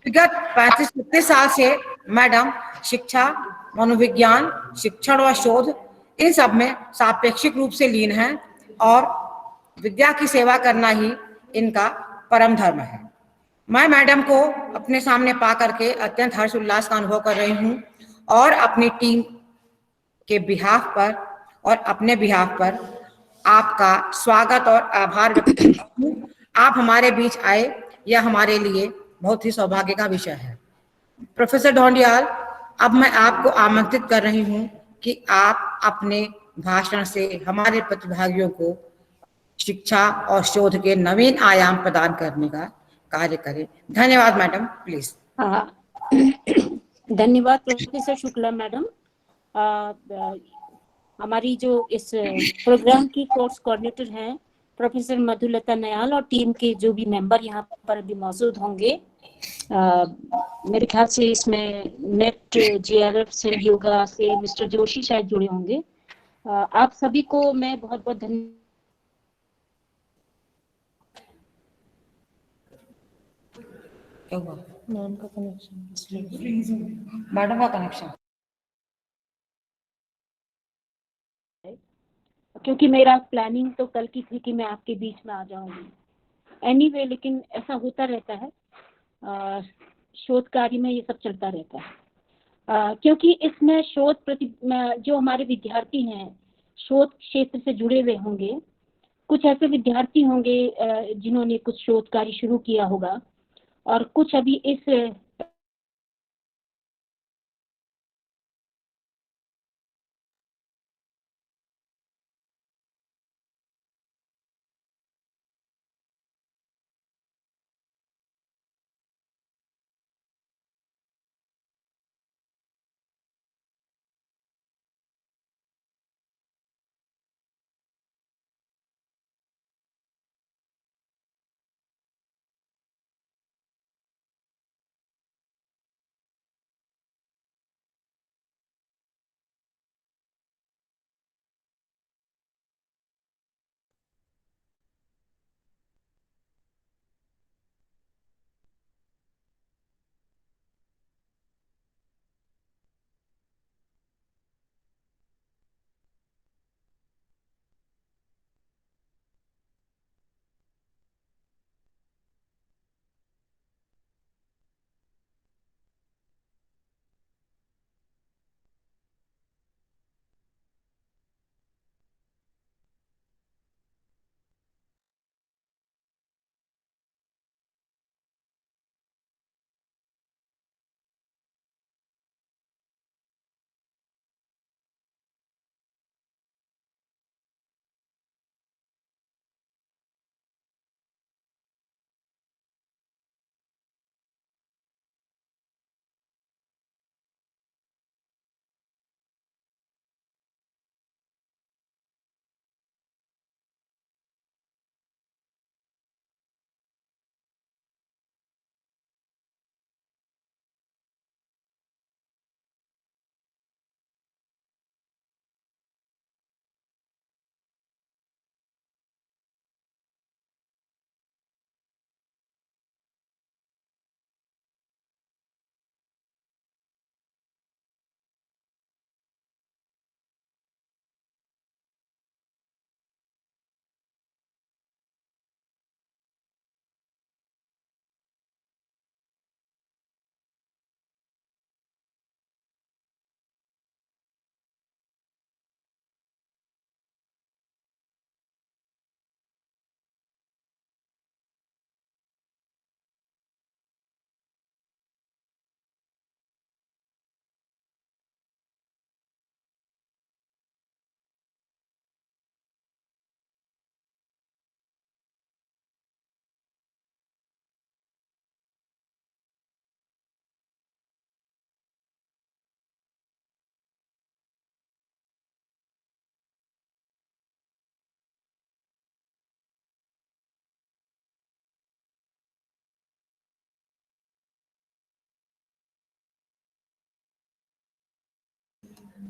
विगत 35-36 साल से मैडम शिक्षा, मनोविज्ञान, शिक्षण व शोध इन सब में सापेक्षिक रूप से लीन हैं और विद्या की सेवा करना ही इनका परम धर्म है। मैं मैडम को अपने सामने पा करके अत्यंत हर्ष उल्लास का अनुभव कर रही हूँ और अपनी टीम के बिहाफ पर और अपने बिहाफ पर आपका स्वागत और आभार व्यक्त करती हूँ। आप हमारे बीच आए, यह हमारे लिए बहुत ही सौभाग्य का विषय है। प्रोफेसर ढोंडियाल, अब मैं आपको आमंत्रित कर रही हूँ कि आप अपने भाषण से हमारे प्रतिभागियों को शिक्षा और शोध के नवीन आयाम प्रदान करने का कार्य करें। धन्यवाद मैडम, प्लीज। धन्यवाद प्रोफेसर शुक्ला मैडम। हमारी जो इस प्रोग्राम की कोर्स कोऑर्डिनेटर हैं प्रोफेसर मधुलता नयाल और टीम के जो भी मेंबर यहाँ पर भी मौजूद होंगे, मेरे ख्याल से इसमें नेट जेआरएफ से, योगा से मिस्टर जोशी शायद जुड़े होंगे। आप सभी को मैं बहुत बहुत धन्यवाद। क्या हुआ? मैम का कनेक्शन, मैडम का कनेक्शन, क्योंकि मेरा प्लानिंग तो कल की थी कि मैं आपके बीच में आ जाऊंगी एनीवे, लेकिन ऐसा होता रहता है, शोध कार्य में ये सब चलता रहता है। क्योंकि इसमें जो हमारे विद्यार्थी हैं शोध क्षेत्र से जुड़े हुए होंगे, कुछ ऐसे विद्यार्थी होंगे जिन्होंने कुछ शोध कार्य शुरू किया होगा और कुछ अभी इस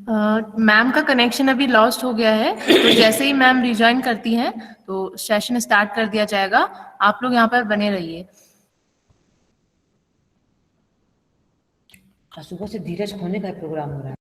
मैम का कनेक्शन अभी लॉस्ट हो गया है, तो जैसे ही मैम रिजॉइन करती हैं तो सेशन स्टार्ट कर दिया जाएगा। आप लोग यहाँ पर बने रहिए। सुबह से धीरज खोने का प्रोग्राम हो रहा है।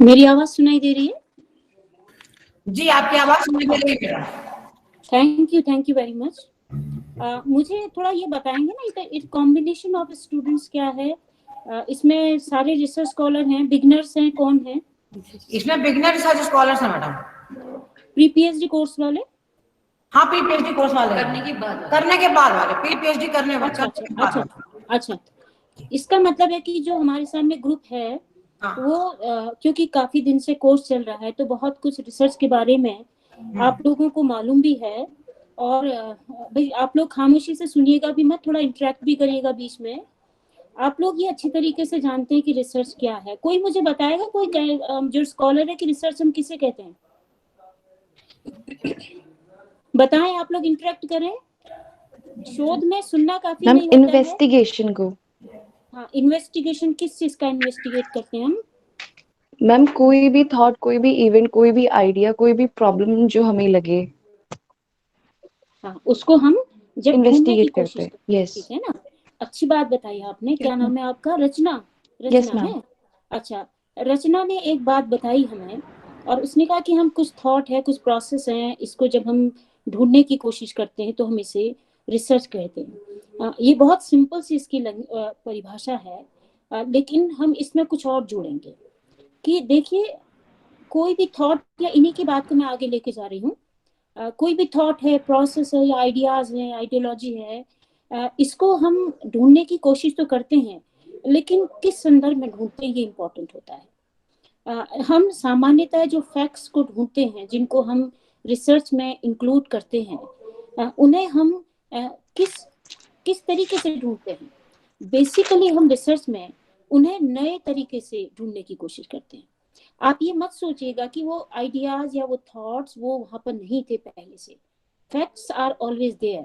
मेरी आवाज सुनाई दे रही है? जी, आपकी आवाज सुनाई दे रही है। Thank you very much. मुझे थोड़ा ये बताएंगे ना, इट कॉम्बिनेशन ऑफ स्टूडेंट्स क्या है? इसमें सारे रिसर्च स्कॉलर हैं, बिगनर्स हैं, कौन है? इसमें बिगिनर रिसर्च स्कॉलर्स हैं मैडम। प्री पीएचडी कोर्स वाले? हाँ, प्री पीएचडी कोर्स वाले करने के बाद वाले, प्री पीएचडी करने वाले। अच्छा। इसका मतलब है कि जो हमारे सामने ग्रुप है वो क्योंकि काफी दिन से कोर्स चल रहा है तो बहुत कुछ रिसर्च के बारे में आप लोगों को मालूम भी है। और भाई आप लोग खामोशी से सुनिएगा भी मत, थोड़ा इंटरेक्ट भी करिएगा बीच में। आप लोग ये अच्छी तरीके से जानते हैं कि रिसर्च क्या है। कोई मुझे बताएगा, कोई जो स्कॉलर है कि रिसर्च हम किसे कहते हैं? बताएं, आप लोग इंटरेक्ट करें। शोध में सुनना काफी नहीं होता है। इन्वेस्टिगेशन को। हाँ, इन्वेस्टिगेशन किस चीज का इन्वेस्टिगेट करते हैं हम? मैम कोई भी थॉट, कोई भी इवेंट, कोई भी आइडिया, कोई भी प्रॉब्लम जो हमें लगे, हाँ, उसको हम जब ढूंढने की इन्वेस्टिगेट कोशिश करते हैं। करते हैं, यस, ठीक है ना? अच्छी बात बताई आपने। क्या नाम है आपका? रचना। यस रचना मैम। है। अच्छा, रचना ने एक बात बताई हमें और उसने कहा कि हम कुछ थॉट है, कुछ प्रोसेस है, इसको जब हम ढूंढने की कोशिश करते हैं तो हम इसे रिसर्च कहते हैं। ये बहुत सिंपल सी इसकी परिभाषा है। लेकिन हम इसमें कुछ और जोड़ेंगे कि देखिए, कोई भी थॉट, या इन्हीं की बात को मैं आगे लेके जा रही हूँ। कोई भी थॉट है, प्रोसेस है, या आइडियाज है, आइडियोलॉजी है, इसको हम ढूंढने की कोशिश तो करते हैं, लेकिन किस संदर्भ में ढूंढते हैं ये इम्पोर्टेंट होता है। हम सामान्यतः जो फैक्ट्स को ढूंढते हैं, जिनको हम रिसर्च में इंक्लूड करते हैं, उन्हें हम किस किस तरीके से ढूंढते हैं? बेसिकली हम रिसर्च में उन्हें नए तरीके से ढूंढने की कोशिश करते हैं। आप ये मत सोचिएगा कि वो आइडियाज या वो थॉट्स वो वहां पर नहीं थे पहले से। फैक्ट्स आर ऑलवेज देयर,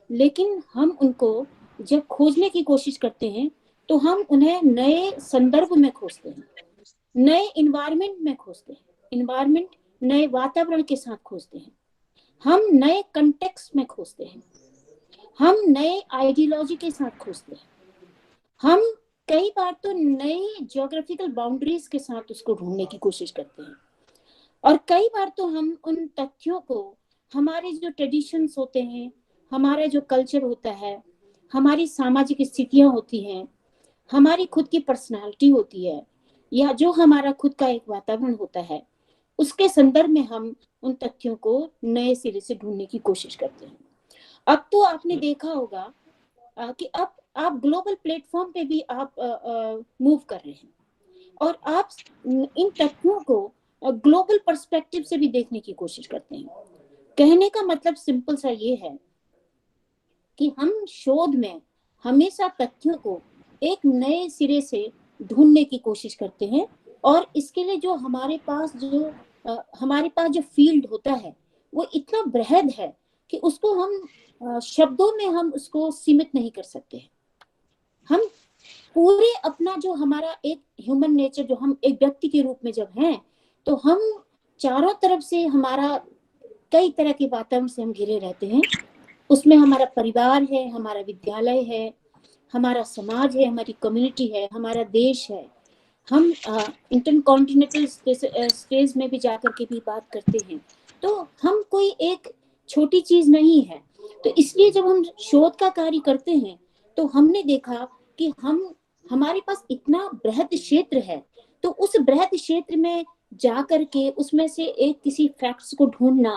लेकिन हम उनको जब खोजने की कोशिश करते हैं तो हम उन्हें नए संदर्भ में खोजते हैं, नए इन्वायरमेंट में खोजते हैं, इन्वायरमेंट नए वातावरण के साथ खोजते हैं, हम नए कंटेक्स्ट में खोजते हैं, हम नए आइडियोलॉजी के साथ खोजते हैं, हम कई बार तो नई ज्योग्राफिकल बाउंड्रीज के साथ उसको ढूंढने की कोशिश करते हैं। और कई बार तो हम उन तथ्यों को, हमारे जो ट्रेडिशंस होते हैं, हमारा जो कल्चर होता है, हमारी सामाजिक स्थितियां होती हैं, हमारी खुद की पर्सनालिटी होती है, या जो हमारा खुद का एक वातावरण होता है, उसके संदर्भ में हम उन तथ्यों को नए सिरे से ढूंढने की कोशिश करते हैं। अब तो आपने देखा होगा कि अब आप ग्लोबल प्लेटफॉर्म पे भी आप मूव कर रहे हैं और आप इन तथ्यों को ग्लोबल पर्सपेक्टिव से भी देखने की कोशिश करते हैं। कहने का मतलब सिंपल सा ये है कि हम शोध में हमेशा तथ्यों को एक नए सिरे से ढूंढने की कोशिश करते हैं। और इसके लिए जो हमारे पास जो फील्ड होता है वो इतना बृहद है कि उसको हम शब्दों में हम उसको सीमित नहीं कर सकते हैं। हम पूरे अपना जो हमारा एक ह्यूमन नेचर, जो हम एक व्यक्ति के रूप में जब हैं, तो हम चारों तरफ से हमारा कई तरह के वातावरण से हम घिरे रहते हैं। उसमें हमारा परिवार है, हमारा विद्यालय है, हमारा समाज है, हमारी कम्युनिटी है, हमारा देश है। हम इंटरकॉन्टिनेंटल स्टेज में भी जाकर के भी बात करते हैं। तो हम कोई एक छोटी चीज नहीं है। तो इसलिए जब हम शोध का कार्य करते हैं तो हमने देखा कि हमारे पास इतना बृहद क्षेत्र है, तो उस बृहद क्षेत्र में जाकर के उसमें से एक किसी फैक्ट्स को ढूंढना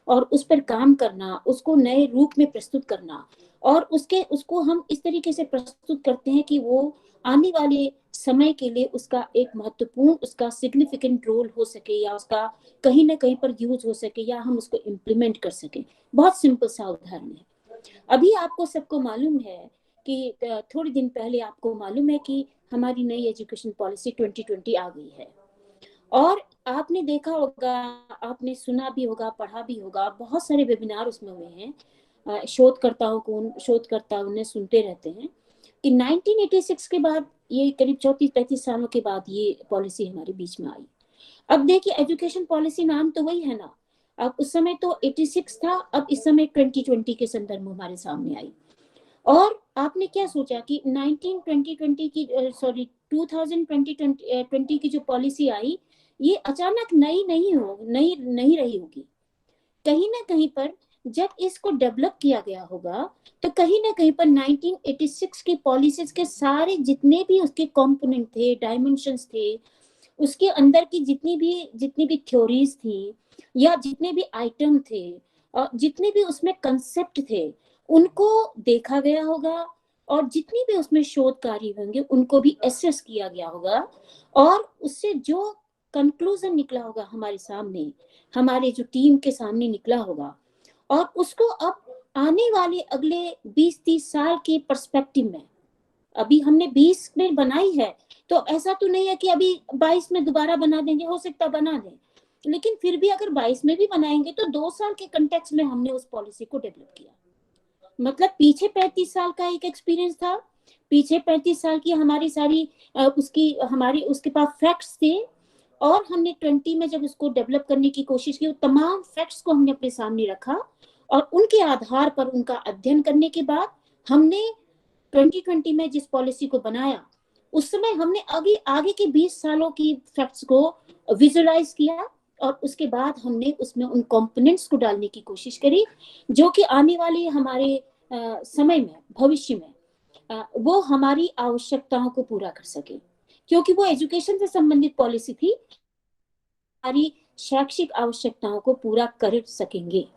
और उस पर काम करना, उसको नए रूप में प्रस्तुत करना, और उसको हम इस तरीके से प्रस्तुत करते हैं कि वो आने वाले समय के लिए उसका एक महत्वपूर्ण, उसका सिग्निफिकेंट रोल हो सके, या उसका कहीं ना कहीं पर यूज हो सके, या हम उसको इम्प्लीमेंट कर सके। बहुत सिंपल सा उदाहरण है। अभी आपको सबको मालूम है कि थोड़े दिन पहले आपको मालूम है कि हमारी नई एजुकेशन पॉलिसी 2020 आ गई है, और आपने देखा होगा, आपने सुना भी होगा, पढ़ा भी होगा, बहुत सारे वेबिनार उसमें हुए हैं। शोधकर्ताओं ने सुनते रहते हैं कि 1986 के बाद, ये करीब 34-35 सालों के बाद ये पॉलिसी हमारे बीच में आई। अब देखिए, एजुकेशन पॉलिसी नाम तो वही है ना। अब उस समय तो 86 था, अब इस समय 2020 के संदर्भ में हमारे सामने आई। और आपने क्या सोचा कि 2020 की, सॉरी 2020 की जो पॉलिसी आई, ये अचानक नई नहीं रही होगी। कहीं ना कहीं पर जब इसको डेवलप किया गया होगा, तो कहीं ना कहीं पर 1986 की पॉलिसीज के सारे जितने भी उसके कंपोनेंट थे, डायमेंशंस थे, उसके अंदर की जितनी भी थ्योरीज थी, या जितने भी आइटम थे, और जितने भी उसमें कंसेप्ट थे, उनको देखा गया होगा, और जितनी भी उसमें शोध कार्य होंगे उनको भी एसेस किया गया होगा, और उससे जो कंक्लूजन निकला होगा हमारे सामने, हमारे जो टीम के सामने निकला होगा, और उसको अब आने वाले अगले 20-30 साल के पर्सपेक्टिव में, अभी हमने 20 में बनाई है, तो ऐसा तो नहीं है कि अभी 22 में दोबारा बना देंगे, हो सकता बना दें, लेकिन फिर भी अगर 22 में भी बनाएंगे तो 2 साल के कंटेक्स्ट में हमने उस पॉलिसी को डेवलप किया। मतलब पीछे 35 साल का एक एक्सपीरियंस था, पीछे 35 साल की हमारी सारी उसके पास फैक्ट्स थे, और हमने 20 में जब उसको डेवलप करने की कोशिश की, तमाम फैक्ट्स को हमने अपने सामने रखा, और उनके आधार पर उनका अध्ययन करने के बाद हमने 2020 में जिस पॉलिसी को बनाया, उस समय हमने आगे के 20 सालों की फैक्ट्स को विजुलाइज किया, और उसके बाद हमने उसमें उन कंपोनेंट्स को डालने की कोशिश करी, जो कि आने वाले हमारे समय में, भविष्य में वो हमारी आवश्यकताओं को पूरा कर सके, क्योंकि वो एजुकेशन से संबंधित पॉलिसी थी, हमारी शैक्षिक आवश्यकताओं को पूरा कर सकेंगे।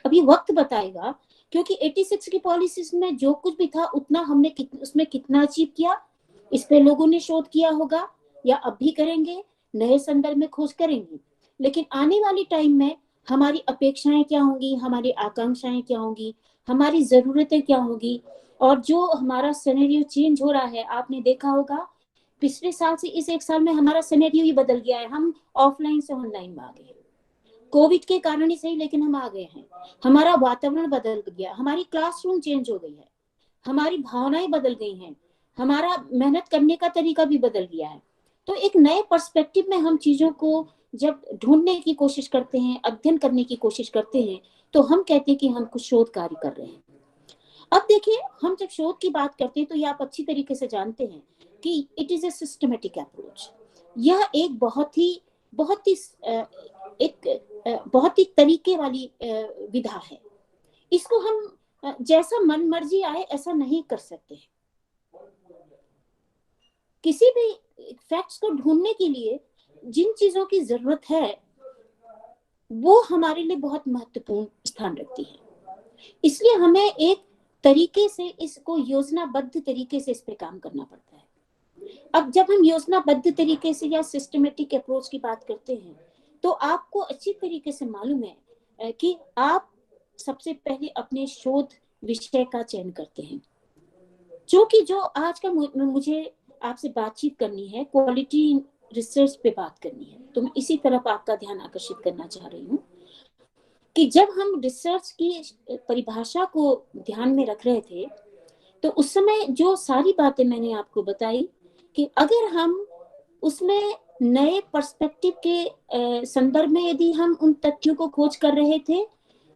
अभी वक्त बताएगा, क्योंकि 86 की पॉलिसीज में जो कुछ भी था, उतना हमने उसमें कितना अचीव किया, इस पे लोगों ने शोध किया होगा, या अब भी करेंगे, नए संदर्भ में खोज करेंगे। लेकिन आने वाली टाइम में हमारी अपेक्षाएं क्या होंगी, हमारी आकांक्षाएं क्या होंगी, हमारी जरूरतें क्या होंगी, और जो हमारा सिनेरियो चेंज हो रहा है, आपने देखा होगा पिछले साल से इस एक साल में हमारा सिनेरियो ही बदल गया है। हम ऑफलाइन से ऑनलाइन में आ गए, कोविड के कारण ही सही, लेकिन हम आ गए हैं। हमारा वातावरण बदल गया, हमारी क्लासरूम चेंज हो गई है, हमारी भावनाएं बदल गई हैं, हमारा मेहनत करने का तरीका भी बदल गया है। तो एक नए पर्सपेक्टिव में हम चीजों को जब ढूंढने की कोशिश करते हैं, अध्ययन करने की कोशिश करते हैं, तो हम कहते हैं कि हम कुछ शोध कार्य कर रहे हैं। अब देखिए, हम जब शोध की बात करते हैं, तो ये आप अच्छी तरीके से जानते हैं कि it is a systematic approach. यह एक बहुत ही बहुत ही तरीके वाली विधा है। इसको हम जैसा मन मर्जी आए ऐसा नहीं कर सकते। किसी भी फैक्ट्स को ढूंढने के लिए जिन चीजों की जरूरत है, वो हमारे लिए बहुत महत्वपूर्ण स्थान रखती है। इसलिए हमें एक तरीके से इसको योजनाबद्ध तरीके से इस पे काम करना पड़ता है। अब जब हम योजनाबद्ध तरीके से या सिस्टमेटिक अप्रोच की बात करते हैं, तो आपको अच्छी तरीके से मालूम है कि आप सबसे पहले अपने शोध विषय का चयन करते हैं। जो आज का मुझे आपसे बातचीत करनी है, क्वालिटी रिसर्च पे बात करनी है, तो मैं इसी तरफ आपका ध्यान आकर्षित करना चाह रही हूँ कि जब हम रिसर्च की परिभाषा को ध्यान में रख रहे थे, तो उस समय जो सारी बातें मैंने आपको बताई कि अगर हम उसमें नए पर्सपेक्टिव के संदर्भ में यदि हम उन तथ्यों को खोज कर रहे थे,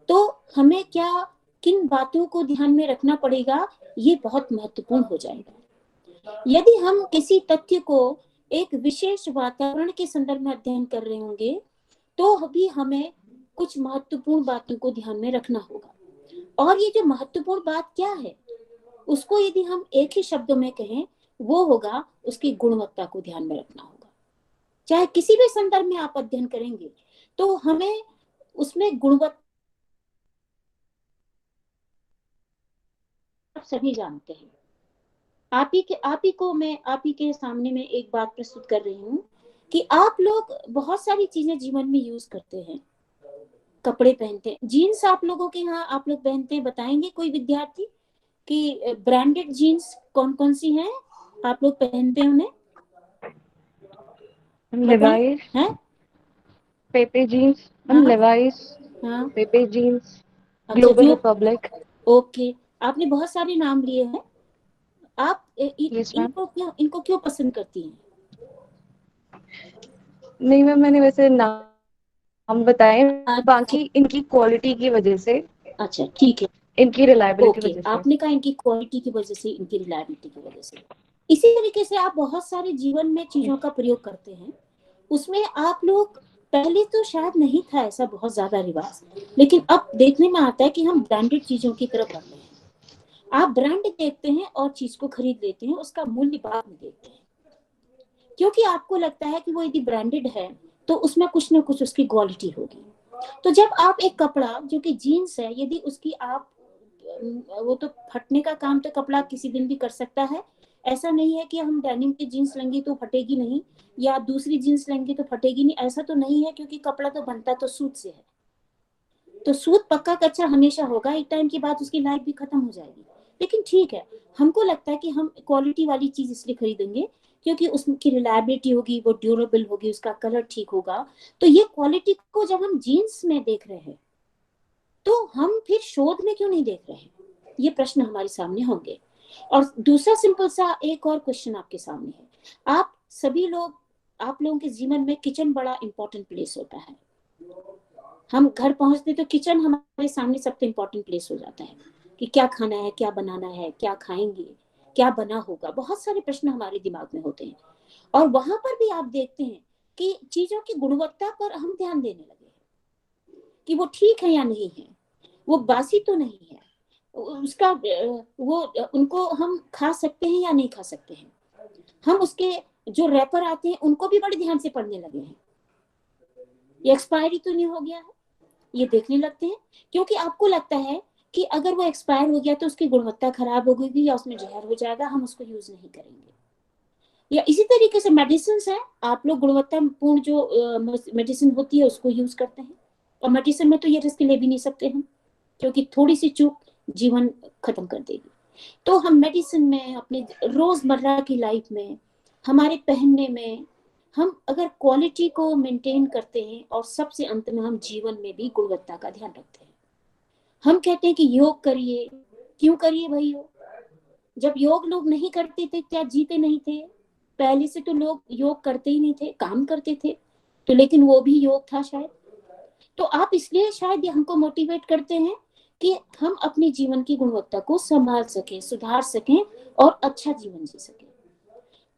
तो हमें किन बातों को ध्यान में रखना पड़ेगा, ये बहुत महत्वपूर्ण हो जाएगा। यदि हम किसी तथ्य को एक विशेष वातावरण के संदर्भ में अध्ययन कर रहे होंगे, तो भी हमें कुछ महत्वपूर्ण बातों को ध्यान में रखना होगा। और ये जो महत्वपूर्ण बात क्या है, उसको यदि हम एक ही शब्दों में कहें, वो होगा उसकी गुणवत्ता को ध्यान में रखना होगा। चाहे किसी भी संदर्भ में आप अध्ययन करेंगे, तो हमें उसमें गुणवत्ता, आप सभी जानते हैं, आप ही को मैं आप ही के सामने में एक बात प्रस्तुत कर रही हूँ कि आप लोग बहुत सारी चीजें जीवन में यूज करते हैं, कपड़े पहनते हैं। जीन्स आप लोगों के यहाँ आप लोग पहनते हैं, बताएंगे कोई विद्यार्थी कि ब्रांडेड जीन्स कौन कौन सी हैं आप लोग पहनते हैं उन्हें? लेवाइस, हैं? पेपे जीन्स, हाँ लेवाइस, हाँ। पेपे जीन्स, अच्छा, ग्लोबल जो रिपब्लिक। ओके, आपने बहुत सारे नाम लिए हैं। आप यस मैम। इनको क्यों पसंद करती हैं? नहीं मैम, मैंने वैसे नाम बताए, अच्छा बाकी इनकी क्वालिटी की वजह से, अच्छा, ठीक है। इनकी रिलायबिलिटी की ओके, वजह से। आपने कहा इनकी क्वालिटी की वजह से, इनकी रिलायबिलिटी की वजह से। इसी तरीके से आप बहुत सारे जीवन में चीजों का प्रयोग करते हैं, उसमें आप लोग पहले तो शायद नहीं था ऐसा बहुत ज्यादा रिवाज, लेकिन अब देखने में आता है कि हम ब्रांडेड चीजों की तरफ बढ़ रहे हैं। आप ब्रांड देखते हैं और चीज को खरीद लेते हैं, उसका मूल्य बाद में देखते हैं, क्योंकि आपको लगता है कि वो यदि ब्रांडेड है तो उसमें कुछ ना कुछ उसकी क्वालिटी होगी। तो जब आप एक कपड़ा जो कि जीन्स है, यदि उसकी आप वो तो फटने का काम तो कपड़ा किसी दिन भी कर सकता है, ऐसा नहीं है कि हम डेनिम की जीन्स लेंगे तो फटेगी नहीं, या दूसरी जीन्स लेंगे तो फटेगी नहीं, ऐसा तो नहीं है, क्योंकि कपड़ा तो बनता तो सूत से है। तो सूत पक्का कच्चा हमेशा होगा, एक टाइम के बाद उसकी लाइफ भी खत्म हो जाएगी। लेकिन ठीक है, हमको लगता है कि हम क्वालिटी वाली चीज इसलिए खरीदेंगे क्योंकि उसकी रिलायबिलिटी होगी, वो ड्यूरेबल होगी, उसका कलर ठीक होगा। तो ये क्वालिटी को जब हम जीन्स में देख रहे हैं तो हम फिर शोध में क्यों नहीं देख रहे हैं, ये प्रश्न हमारे सामने होंगे। और दूसरा सिंपल सा एक और क्वेश्चन आपके सामने है। आप सभी लोग, आप लोगों के जीवन में किचन बड़ा इंपॉर्टेंट प्लेस होता है। हम घर पहुंचते तो किचन हमारे सामने सबसे इंपॉर्टेंट प्लेस हो जाता है कि क्या खाना है, क्या बनाना है, क्या खाएंगे, क्या बना होगा, बहुत सारे प्रश्न हमारे दिमाग में होते हैं। और वहां पर भी आप देखते हैं कि चीजों की गुणवत्ता पर हम ध्यान देने लगे हैं कि वो ठीक है या नहीं है, वो बासी तो नहीं है, उसका वो उनको हम खा सकते हैं या नहीं खा सकते हैं। हम उसके जो रैपर आते हैं उनको भी बड़े ध्यान से पढ़ने लगे हैं, ये एक्सपायरी तो नहीं हो गया है, ये देखने लगते हैं, क्योंकि आपको लगता है कि अगर वो एक्सपायर हो गया तो उसकी गुणवत्ता खराब हो गई या उसमें जहर हो जाएगा, हम उसको यूज नहीं करेंगे। या इसी तरीके से मेडिसिन है, आप लोग गुणवत्तापूर्ण जो मेडिसिन होती है उसको यूज करते हैं, और मेडिसिन में तो ये रिस्क ले भी नहीं सकते हम, क्योंकि थोड़ी सी चूक जीवन खत्म कर देगी। तो हम मेडिसिन में, अपने रोजमर्रा की लाइफ में, हमारे पहनने में, हम अगर क्वालिटी को मेंटेन करते हैं, और सबसे अंत में हम जीवन में भी गुणवत्ता का ध्यान रखते हैं। हम कहते हैं कि योग करिए, क्यों करिए भाई योग? जब योग लोग नहीं करते थे क्या जीते नहीं थे? पहले से तो लोग योग करते ही नहीं थे, काम करते थे, तो लेकिन वो भी योग था शायद। तो आप इसलिए शायद ये हमको मोटिवेट करते हैं कि हम अपने जीवन की गुणवत्ता को संभाल सकें, सुधार सकें और अच्छा जीवन जी सकें।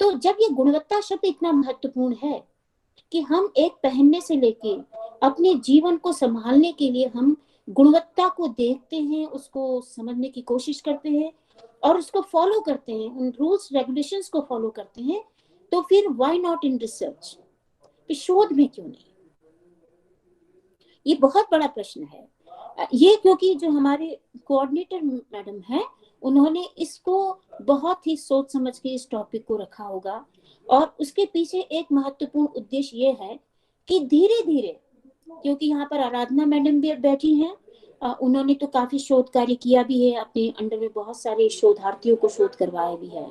तो जब ये गुणवत्ता शब्द इतना महत्वपूर्ण है कि हम एक पहनने से लेके अपने जीवन को संभालने के लिए हम गुणवत्ता को देखते हैं, उसको समझने की कोशिश करते हैं और उसको फॉलो करते हैं, उन रूल्स रेगुलेशंस को फॉलो करते हैं, तो फिर व्हाई नॉट इन रिसर्च, शोध में क्यों नहीं? ये बहुत बड़ा प्रश्न है। ये क्योंकि जो हमारे कोऑर्डिनेटर मैडम हैं, उन्होंने इसको बहुत ही सोच समझ के इस टॉपिक को रखा होगा, और उसके पीछे एक महत्वपूर्ण उद्देश्य ये है कि धीरे धीरे, क्योंकि यहाँ पर आराधना मैडम भी बैठी हैं, उन्होंने तो काफी शोध कार्य किया भी है, अपने अंडर में बहुत सारे शोधार्थियों को शोध करवाया भी है,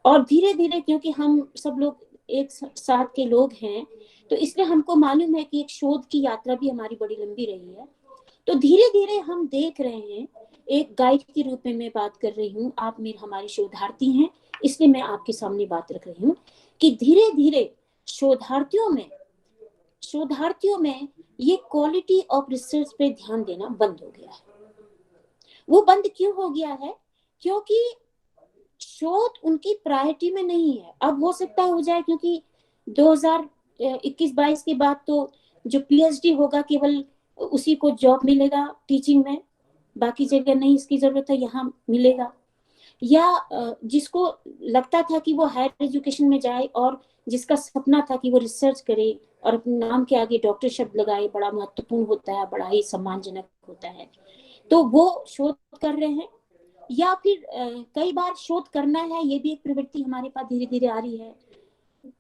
और धीरे धीरे क्योंकि हम सब लोग एक साथ के लोग हैं, तो इसलिए हमको मालूम है कि एक शोध की यात्रा भी हमारी बड़ी लंबी रही है। तो धीरे धीरे हम देख रहे हैं, एक गाइड के रूप में मैं बात कर रही हूँ, आप मेरे हमारे शोधार्थी हैं, इसलिए मैं आपके सामने बात रख रही हूँ कि धीरे धीरे शोधार्थियों में ये क्वालिटी ऑफ रिसर्च पे ध्यान देना बंद हो गया है। वो बंद क्यों हो गया है? क्योंकि शोध उनकी प्रायोरिटी में नहीं है। अब हो सकता हो जाए, क्योंकि 2021-22 के बाद तो जो पीएचडी होगा केवल उसी को जॉब मिलेगा टीचिंग में, बाकी जगह नहीं इसकी जरूरत है, यहाँ मिलेगा। या जिसको लगता था कि वो हायर एजुकेशन में जाए और जिसका सपना था कि वो रिसर्च करे और अपने नाम के आगे डॉक्टर शब्द लगाए, बड़ा महत्वपूर्ण होता है, बड़ा ही सम्मानजनक होता है, तो वो शोध कर रहे हैं। या फिर कई बार शोध करना है, ये भी एक प्रवृत्ति हमारे पास धीरे धीरे आ रही है।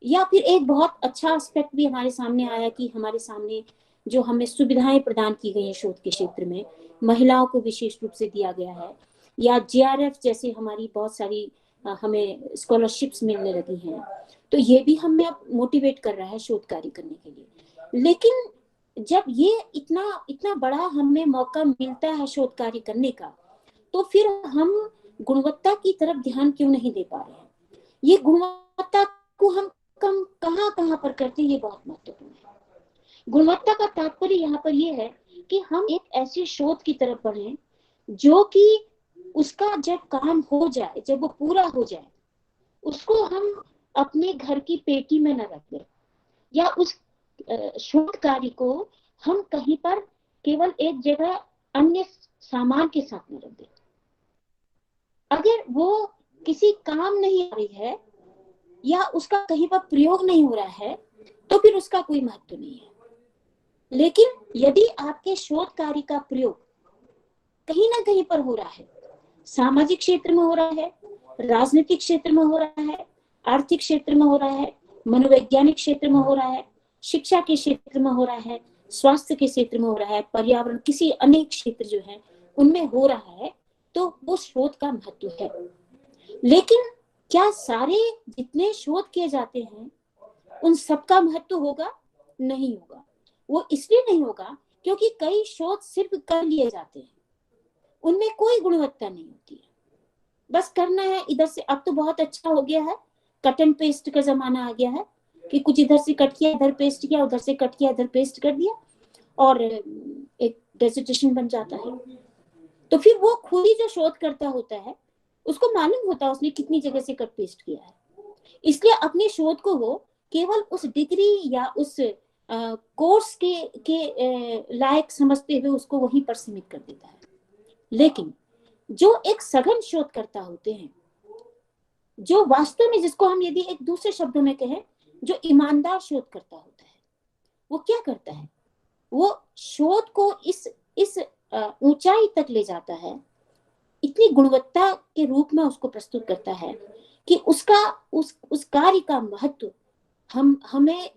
या फिर एक बहुत अच्छा एस्पेक्ट भी हमारे सामने आया कि हमारे सामने जो हमें सुविधाएं प्रदान की गई हैं शोध के क्षेत्र में, महिलाओं को विशेष रूप से दिया गया है, या JRF जैसे हमारी बहुत सारी हमें स्कॉलरशिप्स मिलने लगी हैं, तो ये भी हमें अब मोटिवेट कर रहा है शोध कार्य करने के लिए। लेकिन जब ये इतना इतना बड़ा हमें मौका मिलता है शोध कार्य करने का, तो फिर हम गुणवत्ता की तरफ ध्यान क्यों नहीं दे पा रहे हैं? ये गुणवत्ता को हम कम कहाँ पर करते हैं, ये बहुत महत्वपूर्ण है। गुणवत्ता का तात्पर्य यहाँ पर ये है कि हम एक ऐसे शोध की तरफ बढ़े जो कि उसका जब काम हो जाए, जब वो पूरा हो जाए, उसको हम अपने घर की पेटी में न रख दें, या उस शोध कार्य को हम कहीं पर केवल एक जगह अन्य सामान के साथ न रख दें। अगर वो किसी काम नहीं आ रही है या उसका कहीं पर प्रयोग नहीं हो रहा है, तो फिर उसका कोई महत्व नहीं है। लेकिन यदि आपके शोध कार्य का प्रयोग कहीं ना कहीं पर हो रहा है, सामाजिक क्षेत्र में हो रहा है, राजनीतिक क्षेत्र में हो रहा है, आर्थिक क्षेत्र में हो रहा है, मनोवैज्ञानिक क्षेत्र में हो रहा है, शिक्षा के क्षेत्र में हो रहा है, स्वास्थ्य के क्षेत्र में हो रहा है, पर्यावरण, किसी अनेक क्षेत्र जो है उनमें हो रहा है, तो वो शोध का महत्व है। लेकिन क्या सारे जितने शोध किए जाते हैं उन सबका महत्व होगा? नहीं होगा। वो इसलिए नहीं होगा क्योंकि कई शोध सिर्फ कर लिए जाते हैं, उनमें कोई गुणवत्ता नहीं होती है, बस करना है इधर से। अब तो बहुत अच्छा हो गया है, कट एंड पेस्ट का जमाना आ गया है कि कुछ इधर से कट किया, इधर पेस्ट किया, उधर से कट किया, इधर पेस्ट कर दिया, और एक डेजिटेशन बन जाता है। तो फिर वो खुद ही जो शोध करता होता है उसको मालूम होता है उसने कितनी जगह से कट पेस्ट किया है, इसलिए अपने शोध को वो केवल उस डिग्री या उस कोर्स के लायक समझते हुए उसको वहीं पर सीमित कर देता है। लेकिन जो एक सघन शोधकर्ता होते हैं, जो वास्तव में, जिसको हम यदि एक दूसरे शब्दों में कहें, जो ईमानदार शोधकर्ता होता है, वो क्या करता है? वो शोध को इस ऊंचाई तक ले जाता है, इतनी गुणवत्ता के रूप में उसको प्रस्तुत करता है कि उसका उस कार्य का महत्व हमें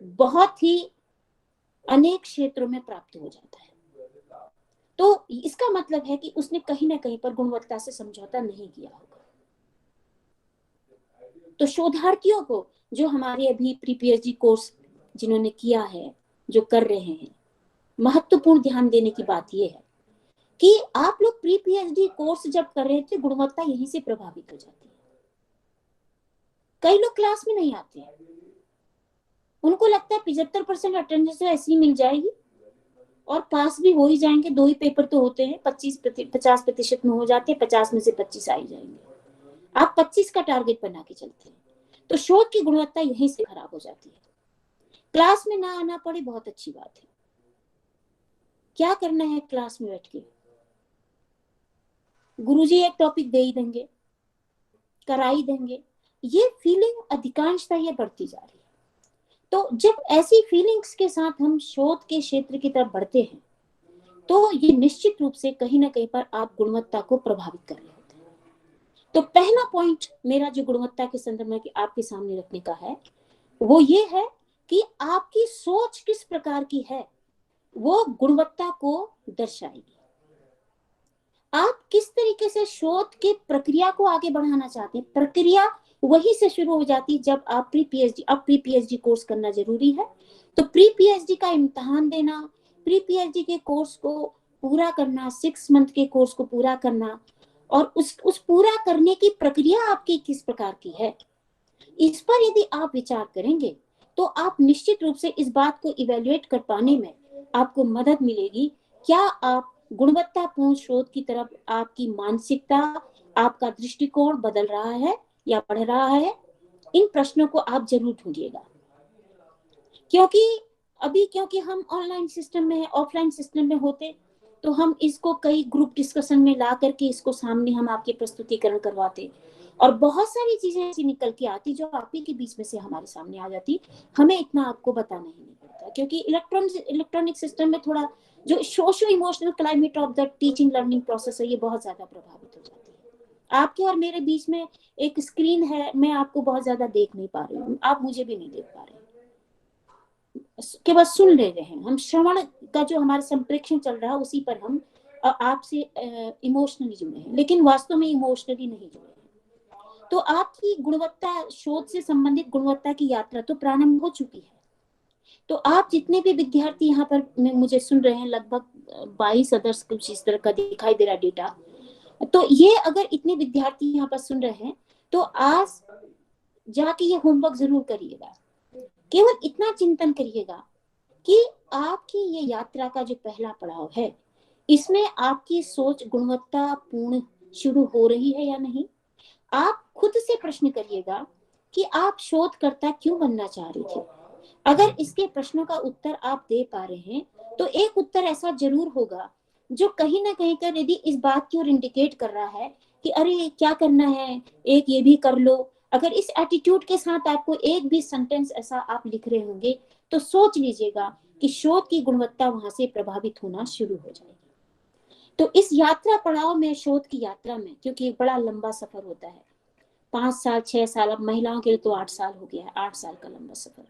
बहुत ही अनेक क्षेत्रों में प्राप्त हो जाता है। तो इसका मतलब है कि उसने कहीं ना कहीं पर गुणवत्ता से समझौता नहीं किया होगा। तो शोधार्थियों को, जो हमारे अभी प्री PhD कोर्स जिन्होंने किया है, जो कर रहे हैं, महत्वपूर्ण ध्यान देने की बात यह है कि आप लोग प्री PhD कोर्स जब कर रहे थे, गुणवत्ता यहीं से प्रभावित हो जाती है। कई लोग क्लास में नहीं आते हैं, उनको लगता है 75% अटेंडेंस तो ऐसी ही मिल जाएगी और पास भी हो ही जाएंगे, 2 ही पेपर तो होते हैं, 50% में हो जाते हैं, 50 में से 25 आ ही जाएंगे। आप 25 का टारगेट बना के चलते हैं, तो शोध की गुणवत्ता यहीं से खराब हो जाती है। क्लास में ना आना पड़े, बहुत अच्छी बात है। क्या करना है क्लास में बैठ के? गुरुजी एक टॉपिक दे ही देंगे, करा ही देंगे, ये फीलिंग अधिकांशतः ये बढ़ती जा रही है। तो जब ऐसी फीलिंग्स के साथ हम शोध के क्षेत्र की तरफ बढ़ते हैं, तो ये निश्चित रूप से कहीं ना कहीं पर आप गुणवत्ता को प्रभावित कर रहे होते हैं। तो पहला पॉइंट मेरा जो गुणवत्ता के संदर्भ में आपके सामने रखने का है, वो ये है कि आपकी सोच किस प्रकार की है, वो गुणवत्ता को दर्शाएगी। आप किस तरीके से शोध के प्रक्रिया को आगे बढ़ाना चाहते हैं, प्रक्रिया वहीं से शुरू हो जाती है जब आप प्री PhD कोर्स करना जरूरी है। तो प्री PhD का इम्तिहान देना, प्री PhD के कोर्स को पूरा करना, 6 मंथ के कोर्स को पूरा करना, और उस पूरा करने की प्रक्रिया आपकी किस प्रकार की है, इस पर यदि आप विचार करेंगे तो आप निश्चित रूप से इस बात को इवेल्युएट कर पाने में आपको मदद मिलेगी। क्या आप गुणवत्तापूर्ण शोध की तरफ, आपकी मानसिकता, आपका दृष्टिकोण बदल रहा है या बढ़ रहा है? इन प्रश्नों को आप जरूर ढूंढिएगा, क्योंकि हम ऑनलाइन सिस्टम में, ऑफलाइन सिस्टम में होते तो हम इसको कई ग्रुप डिस्कशन में ला करके इसको सामने हम आपके प्रस्तुतिकरण करवाते, और बहुत सारी चीजें ऐसी निकल के आती जो आप ही के बीच में से हमारे सामने आ जाती, हमें इतना आपको बताना ही नहीं पड़ता, क्योंकि इलेक्ट्रॉनिक सिस्टम में थोड़ा जो socio emotional climate of the teaching learning process है, ये बहुत ज्यादा प्रभावित हो जाती है। आपके और मेरे बीच में एक स्क्रीन है, मैं आपको बहुत ज्यादा देख नहीं पा रही हूँ, आप मुझे भी नहीं देख पा रहे, केवल सुन ले रहे हैं। हम श्रवण का जो हमारा संप्रेक्षण चल रहा है उसी पर हम आपसे इमोशनली जुड़े हैं, लेकिन वास्तव में इमोशनली नहीं जुड़े हैं। तो आपकी गुणवत्ता, शोध से संबंधित गुणवत्ता की यात्रा तो प्रारंभ हो चुकी है। तो आप जितने भी विद्यार्थी यहाँ पर मुझे सुन रहे हैं, लगभग 22 अदर्स कुछ इस तरह का दिखाई दे रहा डेटा, तो ये अगर इतने विद्यार्थी यहाँ पर सुन रहे हैं तो आज जाके ये होमवर्क जरूर करिएगा। केवल इतना चिंतन करिएगा कि आपकी ये यात्रा का जो पहला पड़ाव है, इसमें आपकी सोच गुणवत्ता पूर्ण शुरू हो रही है या नहीं। आप खुद से प्रश्न करिएगा कि आप शोधकर्ता क्यों बनना चाह रहे थे। अगर इसके प्रश्नों का उत्तर आप दे पा रहे हैं तो एक उत्तर ऐसा जरूर होगा जो कहीं ना कहीं कर यदि इस बात की ओर इंडिकेट कर रहा है कि अरे क्या करना है, एक ये भी कर लो। अगर इस एटीट्यूड के साथ आपको एक भी सेंटेंस ऐसा आप लिख रहे होंगे तो सोच लीजिएगा कि शोध की गुणवत्ता वहां से प्रभावित होना शुरू हो जाएगी। तो इस यात्रा पड़ाव में, शोध की यात्रा में, क्योंकि एक बड़ा लंबा सफर होता है, 5 साल 6 साल, अब महिलाओं के लिए तो 8 साल हो गया है, 8 साल का लंबा सफर,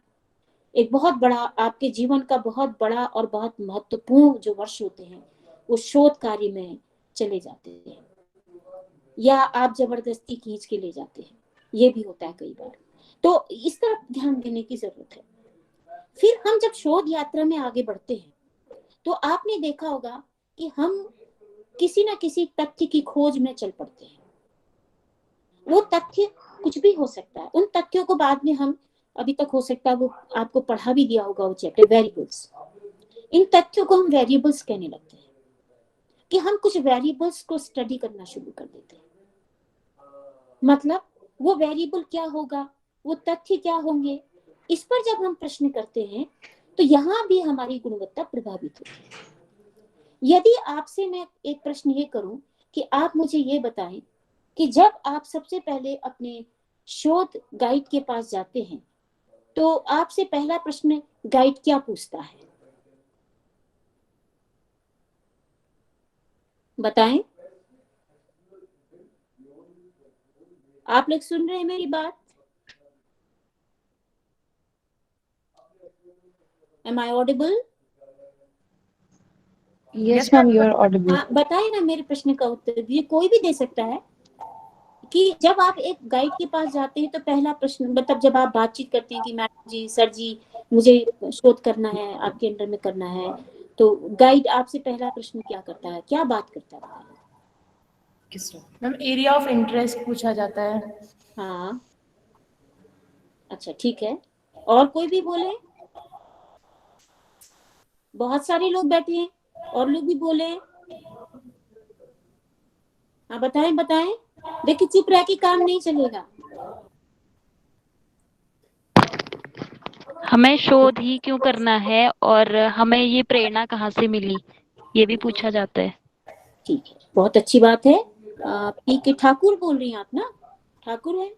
एक बहुत बड़ा आपके जीवन का बहुत बड़ा और बहुत महत्वपूर्ण जो वर्ष होते हैं वो शोध कार्य में चले जाते हैं, या आप जबरदस्ती खींच के ले जाते हैं, ये भी होता है कई बार। तो इस तरफ ध्यान देने की जरूरत है। फिर हम जब शोध यात्रा में आगे बढ़ते हैं तो आपने देखा होगा कि हम किसी ना किसी तथ्य की खोज में चल पड़ते हैं। वो तथ्य कुछ भी हो सकता है, उन तथ्यों को बाद में हम, अभी तक हो सकता है वो आपको पढ़ा भी दिया होगा वो चैप्टर वेरिएबल्स, इन तथ्यों को हम वेरिएबल्स कहने लगते हैं कि हम कुछ वेरिएबल्स को स्टडी करना शुरू कर देते हैं। मतलब वो वेरिएबल क्या होगा, वो तथ्य क्या होंगे, इस पर जब हम प्रश्न करते हैं तो यहाँ भी हमारी गुणवत्ता प्रभावित होती है। यदि आपसे मैं एक प्रश्न ये करूं कि आप मुझे ये बताएं कि जब आप सबसे पहले अपने शोध गाइड के पास जाते हैं तो आपसे पहला प्रश्न गाइड क्या पूछता है, बताएं। आप लोग सुन रहे हैं मेरी बात? Am I audible? Yes, ma'am, you are audible. बताए ना, मेरे प्रश्न का उत्तर दिए, कोई भी दे सकता है कि जब आप एक गाइड के पास जाते हैं तो पहला प्रश्न, मतलब जब आप बातचीत करते हैं कि मैडम जी, सर जी, मुझे शोध करना है, आपके अंडर में करना है, तो गाइड आपसे पहला प्रश्न क्या करता है, क्या बात करता है? मैम एरिया ऑफ इंटरेस्ट पूछा जाता है। हाँ, अच्छा ठीक है, और कोई भी बोले? बहुत सारे लोग बैठे हैं, और लोग भी बोले। हाँ बताएं बताएं, देखिए चुप रह के काम नहीं चलेगा। हमें शोध ही क्यों करना है और हमें ये प्रेरणा कहाँ से मिली, ये भी पूछा जाता है। ठीक है, बहुत अच्छी बात है। पी के ठाकुर बोल रही हैं आप ना? ठाकुर है,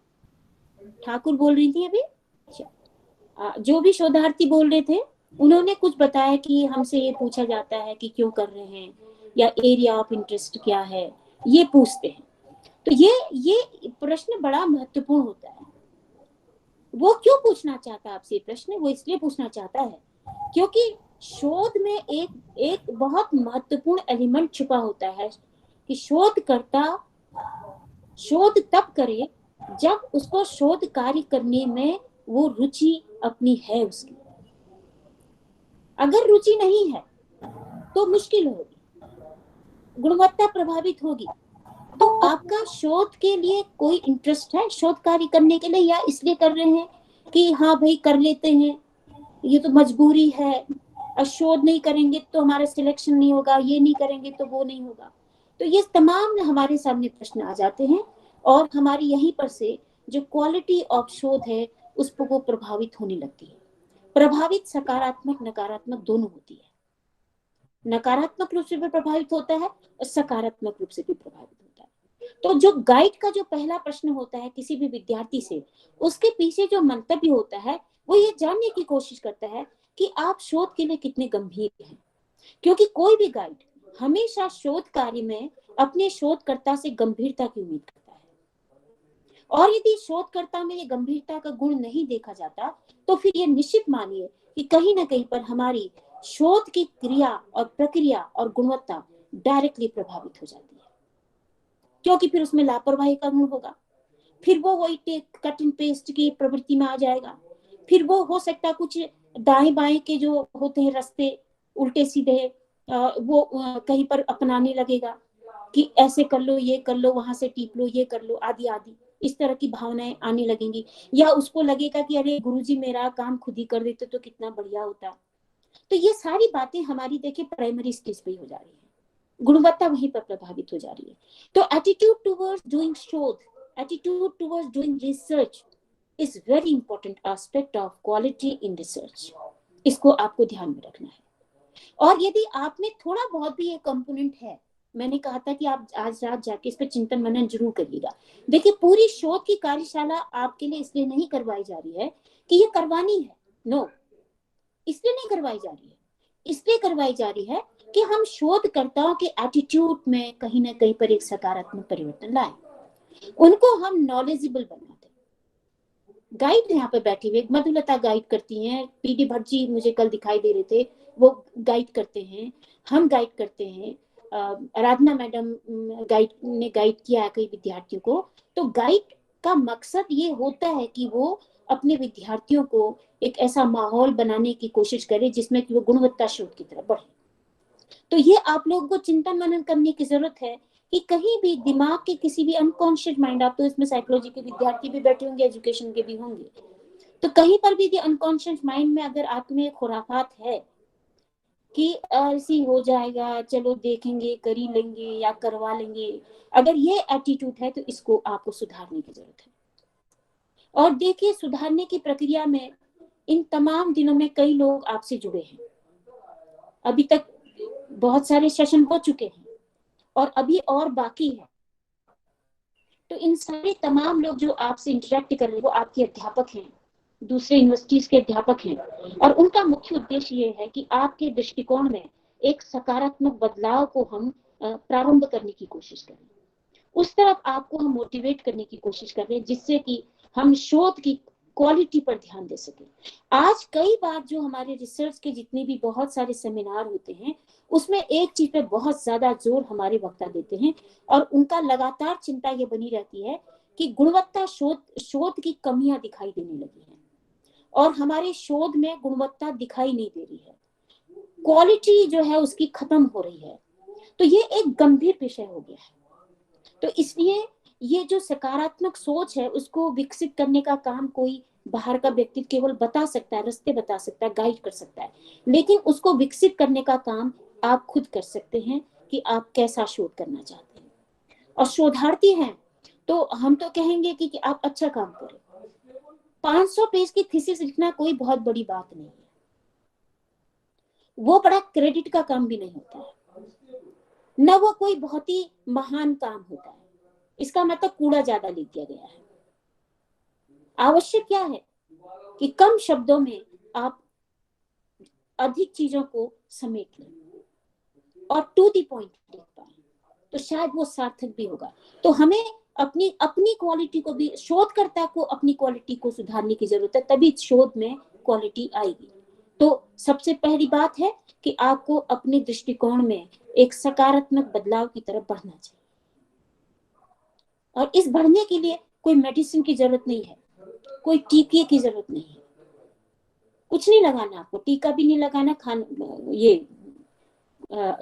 ठाकुर बोल रही थी अभी। जो भी शोधार्थी बोल रहे थे उन्होंने कुछ बताया कि हमसे ये पूछा जाता है कि क्यों कर रहे हैं, या एरिया ऑफ इंटरेस्ट क्या है, ये पूछते हैं। तो ये प्रश्न बड़ा महत्वपूर्ण होता है। वो क्यों पूछना चाहता है आपसे प्रश्न? वो इसलिए पूछना चाहता है क्योंकि शोध में एक बहुत महत्वपूर्ण एलिमेंट छुपा होता है कि शोधकर्ता शोध तब करे जब उसको शोध कार्य करने में वो रुचि अपनी है उसकी। अगर रुचि नहीं है तो मुश्किल होगी, गुणवत्ता प्रभावित होगी। तो आपका शोध के लिए कोई इंटरेस्ट है शोध कार्य करने के लिए, या इसलिए कर रहे हैं कि हाँ भाई कर लेते हैं, ये तो मजबूरी है, और शोध नहीं करेंगे तो हमारा सिलेक्शन नहीं होगा, ये नहीं करेंगे तो वो नहीं होगा। तो ये तमाम हमारे सामने प्रश्न आ जाते हैं और हमारी यहीं पर से जो क्वालिटी ऑफ शोध है उस पर वो प्रभावित होने लगती है। प्रभावित सकारात्मक नकारात्मक दोनों होती है, नकारात्मक रूप से भी प्रभावित होता है और सकारात्मक रूप से भी प्रभावित होता है। तो जो गाइड का जो पहला प्रश्न होता है किसी भी विद्यार्थी से, उसके पीछे जो मंतव्य होता है वो ये जानने की कोशिश करता है कि आप शोध के लिए कितने गंभीर हैं। क्योंकि कोई भी गाइड हमेशा शोध कार्य में अपने शोधकर्ता से गंभीरता की उम्मीद करता है, और यदि शोधकर्ता में ये गंभीरता का गुण नहीं देखा जाता तो फिर ये निश्चित मानिए कि कहीं ना कहीं पर हमारी शोध की क्रिया और प्रक्रिया और गुणवत्ता डायरेक्टली प्रभावित हो जाती है, क्योंकि फिर उसमें लापरवाही का गुण होगा, फिर वो वही टेक कट एंड पेस्ट की प्रवृत्ति में आ जाएगा, फिर वो हो सकता है कुछ दाएं बाएं के जो होते हैं रास्ते उल्टे सीधे वो कहीं पर अपनाने लगेगा कि ऐसे कर लो, ये कर लो, वहां से टीप लो, ये कर लो, आदि आदि, इस तरह की भावनाएं आने लगेंगी। या उसको लगेगा कि अरे गुरुजी मेरा काम खुद ही कर देते तो कितना बढ़िया होता। तो ये सारी बातें हमारी देखिए प्राइमरी स्टेज पे ही हो जा रही है, गुणवत्ता वहीं पर प्रभावित हो जा रही है। तो एटीट्यूड टुवर्ड्स डूइंग शोध, attitude towards doing research is very important aspect of quality in research. इसको आपको ध्यान में रखना है। और यदि आप में थोड़ा बहुत भी ये कंपोनेंट है, मैंने कहा था कि आप आज रात जाके इस पर चिंतन मनन जरूर करिएगा। देखिए पूरी शोध की कार्यशाला आपके लिए इसलिए नहीं करवाई जा रही है कि ये करवानी है, नो, इसलिए नहीं करवाई जा रही है, इसलिए करवाई जा रही है कि हम शोधकर्ताओं के एटीट्यूड में कहीं ना कहीं पर एक सकारात्मक परिवर्तन लाए, उनको हम नॉलेजेबल बना दें। गाइड यहाँ पे बैठी हुई मधुलता गाइड करती हैं, पीडी भट्ट जी मुझे कल दिखाई दे रहे थे, वो गाइड करते हैं, हम गाइड करते हैं, आराधना मैडम गाइड किया है कई विद्यार्थियों को। तो गाइड का मकसद ये होता है कि वो अपने विद्यार्थियों को एक ऐसा माहौल बनाने की कोशिश करे जिसमें कि वो गुणवत्ता शोध की तरफ बढ़े। तो ये आप लोगों को चिंतन मनन करने की जरूरत है कि कहीं भी दिमाग के किसी भी अनकॉन्शियस माइंड, आप तो इसमें साइकोलॉजी के विद्यार्थी भी बैठे होंगे, एजुकेशन के भी होंगे, तो कहीं पर भी अनकॉन्शियस माइंड में अगर आप में खुराफात है कि ऐसी हो जाएगा, चलो देखेंगे, कर ही लेंगे या करवा लेंगे, अगर ये एटीट्यूड है तो इसको आपको सुधारने की जरूरत है। और देखिए सुधारने की प्रक्रिया में इन तमाम दिनों में कई लोग आपसे जुड़े हैं, अभी तक बहुत सारे सेशन हो चुके हैं और अभी और बाकी है। तो इन सारे तमाम लोग जो आपसे इंटरेक्ट कर रहे हैं वो आपके अध्यापक हैं, दूसरे यूनिवर्सिटीज के अध्यापक हैं, और उनका मुख्य उद्देश्य ये है कि आपके दृष्टिकोण में एक सकारात्मक बदलाव को हम प्रारंभ करने की कोशिश करें, उस तरफ आपको हम मोटिवेट करने की कोशिश कर रहे हैं जिससे कि हम शोध की क्वालिटी पर ध्यान दे सके। आज कई बार जो हमारे रिसर्च के जितने भी बहुत सारे सेमिनार होते हैं उसमें एक चीज पे बहुत ज्यादा जोर हमारे वक्ता देते हैं और उनका लगातार चिंता ये बनी रहती है कि गुणवत्ता शोध की कमियां दिखाई देने लगी हैं और हमारे शोध में गुणवत्ता दिखाई नहीं दे रही है, क्वालिटी जो है उसकी खत्म हो रही है। तो ये एक गंभीर विषय हो गया है। तो इसलिए ये जो सकारात्मक सोच है उसको विकसित करने का काम कोई बाहर का व्यक्ति केवल बता सकता है, रास्ते बता सकता है, गाइड कर सकता है, लेकिन उसको विकसित करने का काम आप खुद कर सकते हैं कि आप कैसा शोध करना चाहते हैं। और शोधार्थी हैं तो हम तो कहेंगे कि आप अच्छा काम करें। 500 पेज की थीसिस लिखना कोई बहुत बड़ी बात नहीं है, वो बड़ा क्रेडिट का काम भी नहीं होता है, न वो कोई बहुत ही महान काम होता है, इसका मतलब कूड़ा ज्यादा लिख दिया गया है। आवश्यक क्या है कि कम शब्दों में आप अधिक चीजों को समेट लें और टू द पॉइंट लिख पाए, तो शायद वो सार्थक भी होगा। तो हमें अपनी क्वालिटी को भी, शोधकर्ता को अपनी क्वालिटी को सुधारने की जरूरत है, तभी शोध में क्वालिटी आएगी। तो सबसे पहली बात है कि आपको अपने दृष्टिकोण में एक सकारात्मक बदलाव की तरफ बढ़ना चाहिए, और इस बढ़ने के लिए कोई मेडिसिन की जरूरत नहीं है, कोई टीके की जरूरत नहीं है, कुछ नहीं लगाना, आपको टीका भी नहीं लगाना,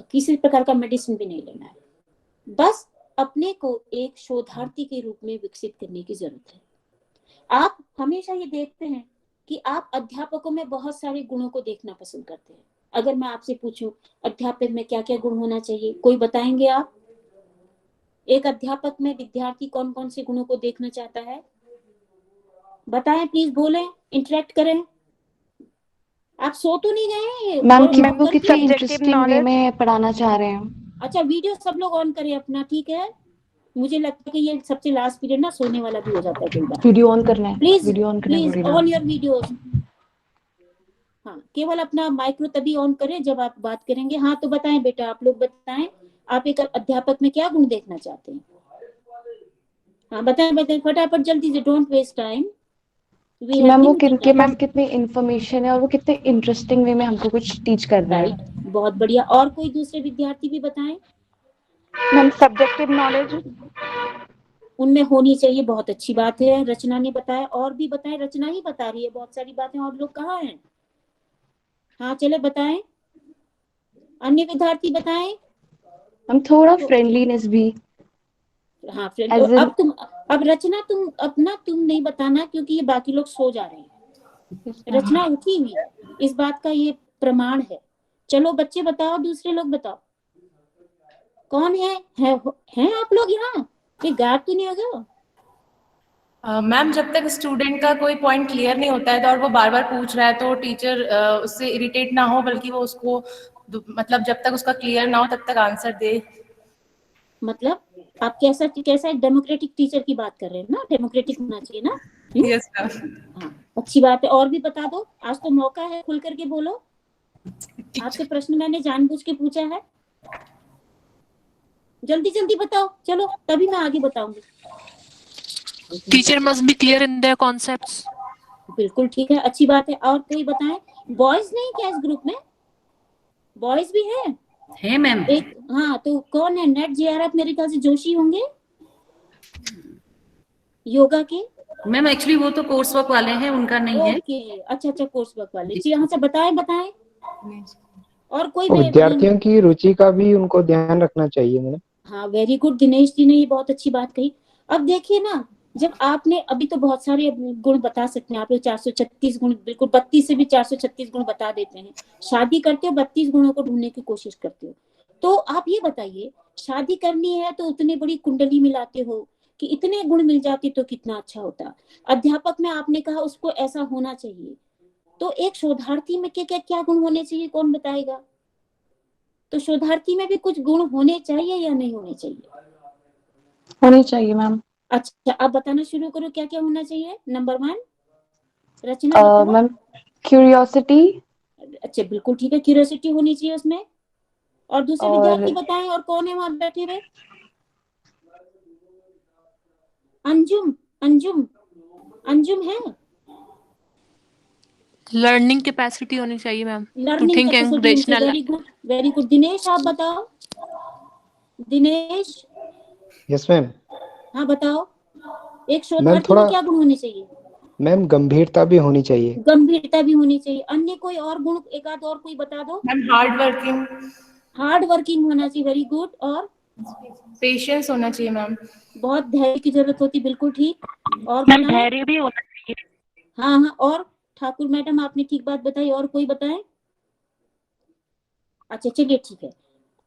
किसी प्रकार का मेडिसिन भी नहीं लेना है, बस अपने को एक शोधार्थी के रूप में विकसित करने की जरूरत है। आप हमेशा ये देखते हैं कि आप अध्यापकों में बहुत सारे गुणों को देखना पसंद करते हैं। अगर मैं आपसे पूछूं अध्यापक में क्या क्या गुण होना चाहिए, कोई बताएंगे आप? एक अध्यापक में विद्यार्थी कौन कौन से गुणों को देखना चाहता है? बताएं प्लीज, बोलें, इंटरेक्ट करें। आप सो तो नहीं गए मैम कि वो कितनी इंटरेस्टिंग वे में पढ़ाना चाह रहे हैं। अच्छा, वीडियो सब लोग ऑन करें अपना, ठीक है? मुझे लगता है कि ये सबसे लास्ट पीरियड ना सोने वाला भी हो जाता है कई बार। वीडियो ऑन करना है, प्लीज वीडियो ऑन करना है प्लीज बोली ऑन ना। Your videos. हाँ, केवल अपना माइक्रो तभी ऑन करें जब आप बात करेंगे। हाँ, तो बताएं बेटा, आप लोग बताएं, आप एक अध्यापक में क्या गुण देखना चाहते हैं? हाँ बताएं बताएं फटाफट जल्दी से, डोंट वेस्ट टाइम। कि मैम वो किनके पास कितनी इन्फॉर्मेशन है और वो कितने इंटरेस्टिंग वे में हमको कुछ टीच कर रहा है। राइट, बहुत बढ़िया। और कोई दूसरे विद्यार्थी भी बताएं। मैम सब्जेक्टिव नॉलेज उनमें होनी चाहिए, बहुत अच्छी बात है। रचना ने बताया, और भी बताएं। रचना ही बता रही है बहुत सारी बातें, और लोग कहाँ हैं? हाँ चले बताएं, अन्य विद्यार्थी बताएं। हम थोड़ा फ्रेंडलीनेस भी हाँ फ्रेंड, As in- अब रचना तुम अपना तुम नहीं बताना, क्योंकि ये बाकी लोग सो जा रहे हैं। रचना उठी हुई है, इस बात का ये प्रमाण है। चलो बच्चे बताओ, दूसरे लोग बताओ, कौन है आप लोग यहाँ? कोई गायब तो नहीं होगा? मैम जब तक स्टूडेंट का कोई पॉइंट क्लियर नहीं होता है तो और वो बार बार पूछ रहा है तो टीचर उससे इरिटेट ना हो, बल्कि वो उसको मतलब जब तक उसका क्लियर ना हो तब तक आंसर दे। मतलब आप कैसा कैसा एक डेमोक्रेटिक टीचर की बात कर रहे हैं ना? डेमोक्रेटिक होना चाहिए ना? Yes ma'am. हाँ, अच्छी बात है। और भी बता दो, आज तो मौका है, खुल करके बोलो। आपसे प्रश्न मैंने जानबूझ के पूछा है, जल्दी जल्दी बताओ। चलो तभी मैं आगे बताऊंगी। Teacher must be clear in their concepts. बिल्कुल ठीक है, अच्छी बात है। और कोई बताएं? बॉयज नहीं क्या इस ग्रुप में? बॉयज भी हैं? है मैम। एक हाँ, तो कौन है? नेट जेआरएफ मेरे ख्याल से जोशी होंगे, योगा के। मैम एक्चुअली वो तो कोर्स वर्क वाले हैं, उनका नहीं है। ओके, अच्छा अच्छा, कोर्स वर्क वाले जी। हाँ से बताएं बताएं। और कोई विद्यार्थियों की रुचि का भी उनको ध्यान रखना चाहिए मैडम। हाँ वेरी गुड, दिनेश जी ने ये बहुत अच्छी बात कही। अब देखिए ना, जब आपने अभी तो बहुत सारे गुण बता सकते हैं आप लोग, 436 गुण, बिल्कुल 32 से भी 436 गुण बता देते हैं। शादी करते हो 32 गुणों को ढूंढने की कोशिश करते हो। तो आप ये बताइए, शादी करनी है तो उतनी बड़ी कुंडली मिलाते हो कि इतने गुण मिल जाते तो कितना अच्छा होता। अध्यापक में आपने कहा उसको ऐसा होना चाहिए, तो एक शोधार्थी में क्या क्या क्या गुण होने चाहिए, कौन बताएगा? तो शोधार्थी में भी कुछ गुण होने चाहिए या नहीं होने चाहिए? होनी चाहिए मैम। अच्छा, अब बताना शुरू करो, क्या क्या होना चाहिए। नंबर 1, रचना बताओ। Ma'am curiosity. अच्छा बिल्कुल ठीक है, क्यूरियोसिटी होनी चाहिए उसमें। और दूसरे और विद्यार्थी बताएं, और कौन है वहां बैठे हुए? अंजुम, अंजुम, अंजुम है? Learning capacity होनी चाहिए ma'am, to learning think and capacity. rational. Very good very good. Dinesh आप बताओ, दिनेश। Yes ma'am. हाँ बताओ, एक मैम शोधार्थी थोड़ा में क्या गुण होने चाहिए? मैम गंभीरता भी होनी चाहिए। गंभीरता भी होनी चाहिए। अन्य कोई और गुण, एक आध और कोई बता दो। Ma'am hard working. Hard working होना चाहिए, वेरी गुड। और पेशेंस होना चाहिए मैम। बहुत धैर्य की जरूरत होती, बिल्कुल ठीक। और मैम बताएं। धैर्य भी होना चाहिए। हाँ हाँ, और ठाकुर मैडम आपने ठीक बात बताई, और कोई बताएं? अच्छा चलिए ठीक है।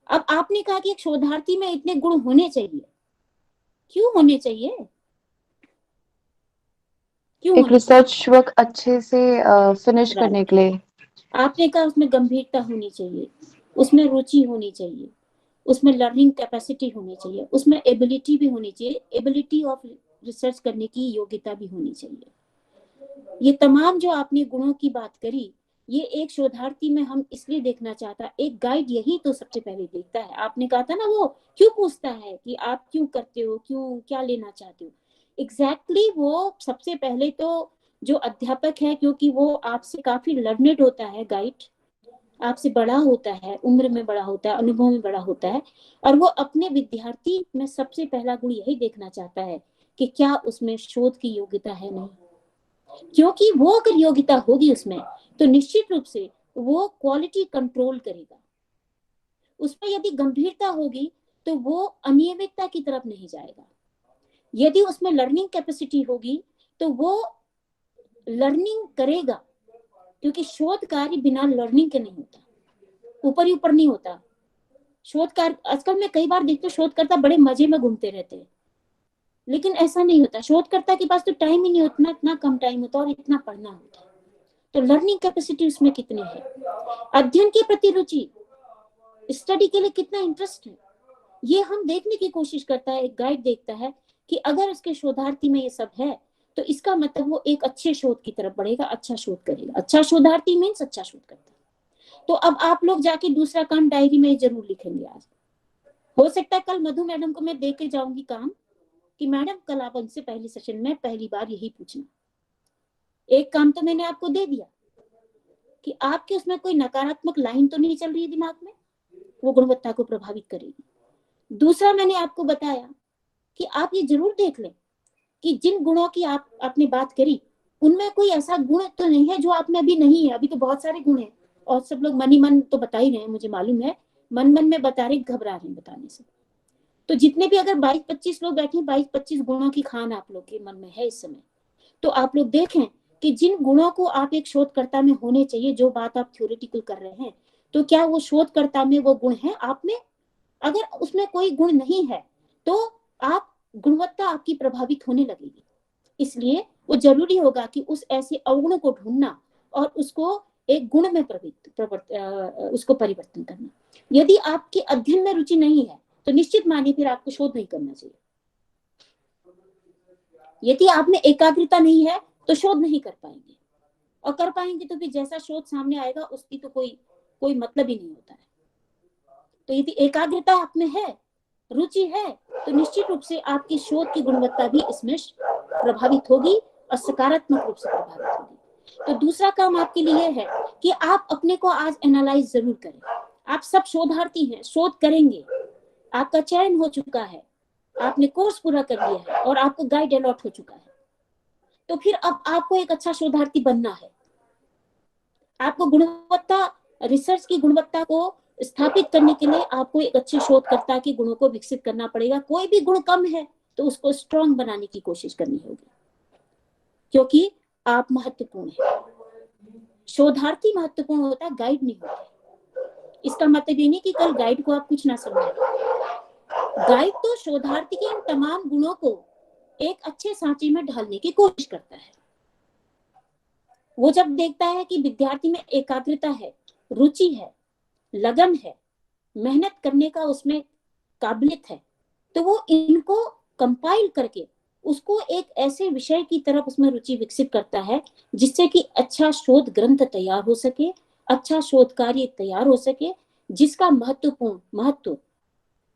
अब आपने कहा कि एक शोधार्थी में इतने गुण होने चाहिए, क्यों होने चाहिए? क्यों एक होने रिसर्च वर्क अच्छे से फिनिश चाहिए? करने के लिए। आपने कहा उसमें गंभीरता होनी चाहिए, उसमें रुचि होनी चाहिए, उसमें लर्निंग कैपेसिटी होनी चाहिए, उसमें एबिलिटी भी होनी चाहिए, एबिलिटी ऑफ रिसर्च करने की योग्यता भी होनी चाहिए। ये तमाम जो आपने गुणों की बात करी, ये एक शोधार्थी में हम इसलिए देखना चाहता, एक गाइड यही तो सबसे पहले देखता है। आपने कहा था ना, वो क्यों पूछता है कि आप क्यों करते हो, क्यों, क्या लेना चाहते हो। एग्जैक्टली वो सबसे पहले तो जो अध्यापक है, क्योंकि वो आपसे काफी लर्नेड होता है, गाइड आपसे बड़ा होता है, उम्र में बड़ा होता है, अनुभव में बड़ा होता है, और वो अपने विद्यार्थी में सबसे पहला गुण यही देखना चाहता है कि क्या उसमें शोध की योग्यता है, नहीं। क्योंकि वो अगर योग्यता होगी उसमें, तो निश्चित रूप से वो क्वालिटी कंट्रोल करेगा। उसमें यदि गंभीरता होगी तो वो अनियमितता की तरफ नहीं जाएगा। यदि उसमें लर्निंग कैपेसिटी होगी तो वो लर्निंग करेगा, क्योंकि शोध कार्य बिना लर्निंग के नहीं होता, ऊपर ही ऊपर नहीं होता। शोध कार्य आजकल मैं कई बार देखती हूँ, शोधकर्ता बड़े मजे में घूमते रहते हैं, लेकिन ऐसा नहीं होता। शोधकर्ता के पास तो टाइम ही नहीं होता, इतना कम टाइम होता और इतना पढ़ना होता है। तो लर्निंग कैपेसिटी उसमें कितनी है, अध्ययन के प्रति रुचि, स्टडी के लिए कितना इंटरेस्ट है, ये हम देखने की कोशिश करता है, एक गाइड देखता है कि अगर उसके शोधार्थी में ये सब है तो इसका मतलब वो एक अच्छे शोध की तरफ बढ़ेगा, अच्छा शोध करेगा। अच्छा शोधार्थी मीन्स अच्छा शोध करता है। तो अब आप लोग जाके दूसरा काम डायरी में जरूर लिखेंगे आज। हो सकता है कल मधु मैडम को मैं दे के जाऊंगी काम कि मैडम कल आप उनसे पहले सेशन में पहली बार यही पूछना। एक काम तो मैंने आपको दे दिया कि आपके उसमें कोई नकारात्मक लाइन तो नहीं चल रही है दिमाग में, वो गुणवत्ता को प्रभावित करेगी। दूसरा मैंने आपको बताया कि आप ये जरूर देख लें कि जिन गुणों की आपने बात करी उनमें कोई ऐसा गुण तो नहीं है जो आप में अभी नहीं है। अभी तो बहुत सारे गुण हैं और सब लोग मन ही मन तो बता ही रहे हैं, मुझे मालूम है, मन मन में बता रहे, घबरा रहे हैं बताने से। तो जितने भी अगर 22-25 लोग बैठे, 22-25 गुणों की खान आप लोग के मन में है इस समय, तो आप लोग देखें कि जिन गुणों को आप एक शोधकर्ता में होने चाहिए, जो बात आप थ्योरेटिकल कर रहे हैं, तो क्या वो शोधकर्ता में वो गुण है आप में? अगर उसमें कोई गुण नहीं है तो आप गुणवत्ता आपकी प्रभावित होने लगेगी। इसलिए वो जरूरी होगा कि उस ऐसे अवगुण को ढूंढना और उसको एक गुण में उसको परिवर्तन करना। यदि आपके अध्ययन में रुचि नहीं है तो निश्चित मानिए फिर आपको शोध नहीं करना चाहिए। यदि आप में एकाग्रता नहीं है तो शोध नहीं कर पाएंगे, और कर पाएंगे तो फिर जैसा शोध सामने आएगा उसकी तो कोई मतलब ही नहीं होता है। तो यदि एकाग्रता आप में है, रुचि है, तो निश्चित रूप से आपकी शोध की गुणवत्ता भी इसमें प्रभावित होगी और सकारात्मक रूप से प्रभावित होगी। तो दूसरा काम आपके लिए है कि आप अपने को आज एनालाइज जरूर करें। आप सब शोधार्थी हैं, शोध करेंगे, आपका चयन हो चुका है, आपने कोर्स पूरा कर लिया है और आपको गाइड अलॉट हो चुका है। तो फिर अब आपको एक अच्छा शोधार्थी बनना है। आपको गुणवत्ता, रिसर्च की गुणवत्ता को स्थापित करने के लिए आपको एक अच्छे शोधकर्ता के गुणों को विकसित करना पड़ेगा। कोई भी गुण कम है तो उसको स्ट्रॉन्ग बनाने की कोशिश करनी होगी, क्योंकि आप महत्वपूर्ण हैं। शोधार्थी महत्वपूर्ण होता है, गाइड नहीं होता। इसका मतलब ये नहीं कि कल गाइड को आप कुछ ना समझें। गाइड तो शोधार्थी के इन तमाम गुणों को एक अच्छे सांचे में ढालने की कोशिश करता है। वो जब देखता है कि विद्यार्थी में एकाग्रता है, रुचि है, लगन है, मेहनत करने का उसमें काबिलियत है, तो वो इनको कंपाइल करके उसको एक ऐसे विषय की तरफ उसमें रुचि विकसित करता है जिससे कि अच्छा शोध ग्रंथ तैयार हो सके, अच्छा शोध कार्य तैयार हो सके, जिसका महत्व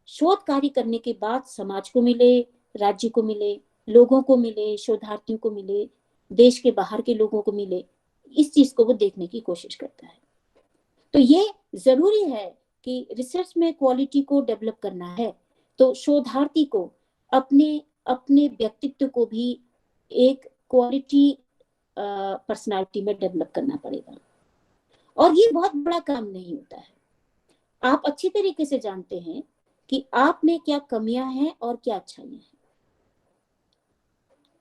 शोध कार्य करने के बाद समाज को मिले, राज्य को मिले, लोगों को मिले, शोधार्थियों को मिले, देश के बाहर के लोगों को मिले। इस चीज को वो देखने की कोशिश करता है। तो ये जरूरी है कि रिसर्च में क्वालिटी को डेवलप करना है तो शोधार्थी को अपने व्यक्तित्व को भी एक क्वालिटी पर्सनालिटी में डेवलप करना पड़ेगा। और ये बहुत बड़ा काम नहीं होता है। आप अच्छी तरीके से जानते हैं कि आप में क्या कमियां हैं और क्या अच्छाइयां हैं,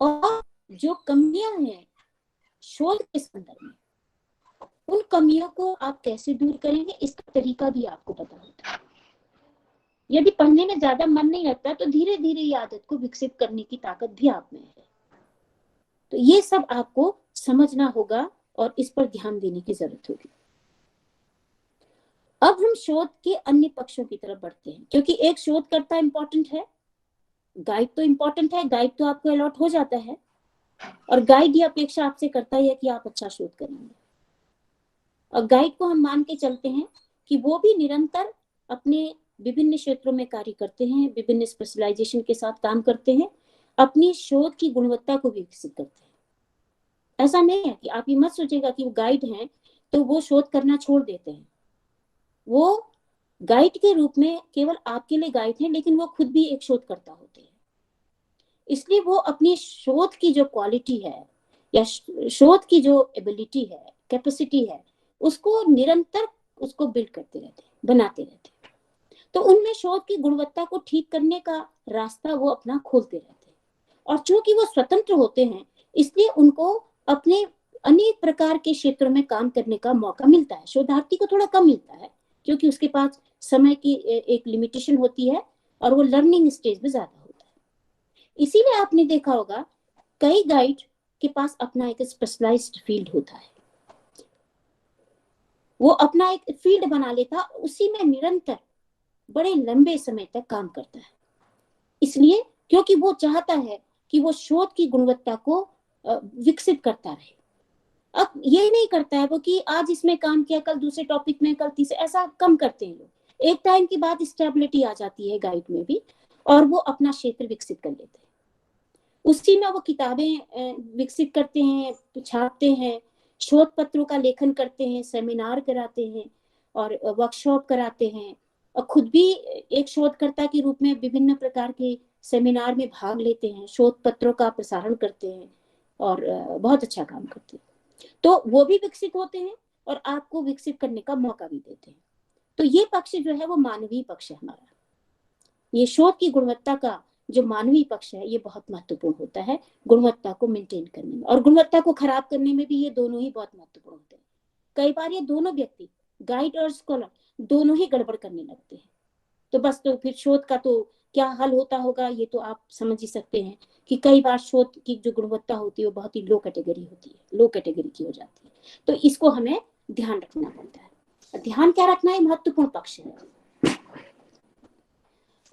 और जो कमियां हैं शोध के संदर्भ में, उन कमियों को आप कैसे दूर करेंगे इसका तरीका भी आपको पता होता है। यदि पढ़ने में ज्यादा मन नहीं लगता तो धीरे धीरे ये आदत को विकसित करने की ताकत भी आप में है। तो ये सब आपको समझना होगा और इस पर ध्यान देने की जरूरत होगी। अब हम शोध के अन्य पक्षों की तरफ बढ़ते हैं, क्योंकि एक शोधकर्ता इंपॉर्टेंट है, गाइड तो इंपॉर्टेंट है, गाइड तो आपको अलॉट हो जाता है और गाइड ये अपेक्षा आपसे करता है कि आप अच्छा शोध करेंगे। और गाइड को हम मान के चलते हैं कि वो भी निरंतर अपने विभिन्न क्षेत्रों में कार्य करते हैं, विभिन्न स्पेशलाइजेशन के साथ काम करते हैं, अपनी शोध की गुणवत्ता को विकसित करते हैं। ऐसा नहीं है कि आप ये मत सोचेगा कि वो गाइड हैं तो वो शोध करना छोड़ देते हैं। वो गाइड के रूप में केवल आपके लिए गाइड हैं, लेकिन वो खुद भी एक शोधकर्ता होते हैं। इसलिए वो अपनी शोध की जो क्वालिटी है या शोध की जो एबिलिटी है, कैपेसिटी है, उसको निरंतर उसको बिल्ड करते रहते हैं, बनाते रहते हैं। तो उनमें शोध की गुणवत्ता को ठीक करने का रास्ता वो अपना खोलते रहते हैं। और चूंकि वो स्वतंत्र होते हैं इसलिए उनको अपने अनेक प्रकार के क्षेत्रों में काम करने का मौका मिलता है। शोधार्थी को थोड़ा कम मिलता है क्योंकि उसके पास समय की एक लिमिटेशन होती है और वो लर्निंग स्टेज में ज्यादा होता है। इसीलिए आपने देखा होगा कई गाइड के पास अपना एक स्पेशलाइज्ड फील्ड होता है, वो अपना एक फील्ड बना लेता, उसी में निरंतर बड़े लंबे समय तक काम करता है। इसलिए क्योंकि वो चाहता है कि वो शोध की गुणवत्ता को विकसित करता रहे। अब ये नहीं करता है वो कि आज इसमें काम किया, कल दूसरे टॉपिक में, कल तीसरे, ऐसा कम करते हैं लोग। एक टाइम के बाद स्टेबिलिटी आ जाती है गाइड में भी, और वो अपना क्षेत्र विकसित कर लेते हैं। उसी में वो किताबें विकसित करते हैं, छापते हैं, शोध पत्रों का लेखन करते हैं, सेमिनार कराते हैं और वर्कशॉप कराते हैं, और खुद भी एक शोधकर्ता के रूप में विभिन्न प्रकार के सेमिनार में भाग लेते हैं, शोध पत्रों का प्रसारण करते हैं और बहुत अच्छा काम करते हैं। तो वो भी विकसित होते हैं और आपको विकसित करने का मौका भी देते हैं। तो ये पक्ष जो है वो मानवीय पक्ष है हमारा। ये शोध की गुणवत्ता का जो मानवीय पक्ष है ये बहुत महत्वपूर्ण होता है गुणवत्ता को मेंटेन करने में, और गुणवत्ता को खराब करने में भी ये दोनों ही बहुत महत्वपूर्ण होते हैं। कई बार ये दोनों व्यक्ति, गाइड और स्कॉलर, दोनों ही गड़बड़ करने लगते हैं। तो बस, तो फिर शोध का तो क्या हल होता होगा ये तो आप समझ ही सकते हैं कि कई बार शोध की जो गुणवत्ता होती है वो बहुत ही लो कैटेगरी होती है, लो कैटेगरी की हो जाती है। तो इसको हमें ध्यान रखना पड़ता है। ध्यान क्या रखना है, महत्वपूर्ण पक्ष है।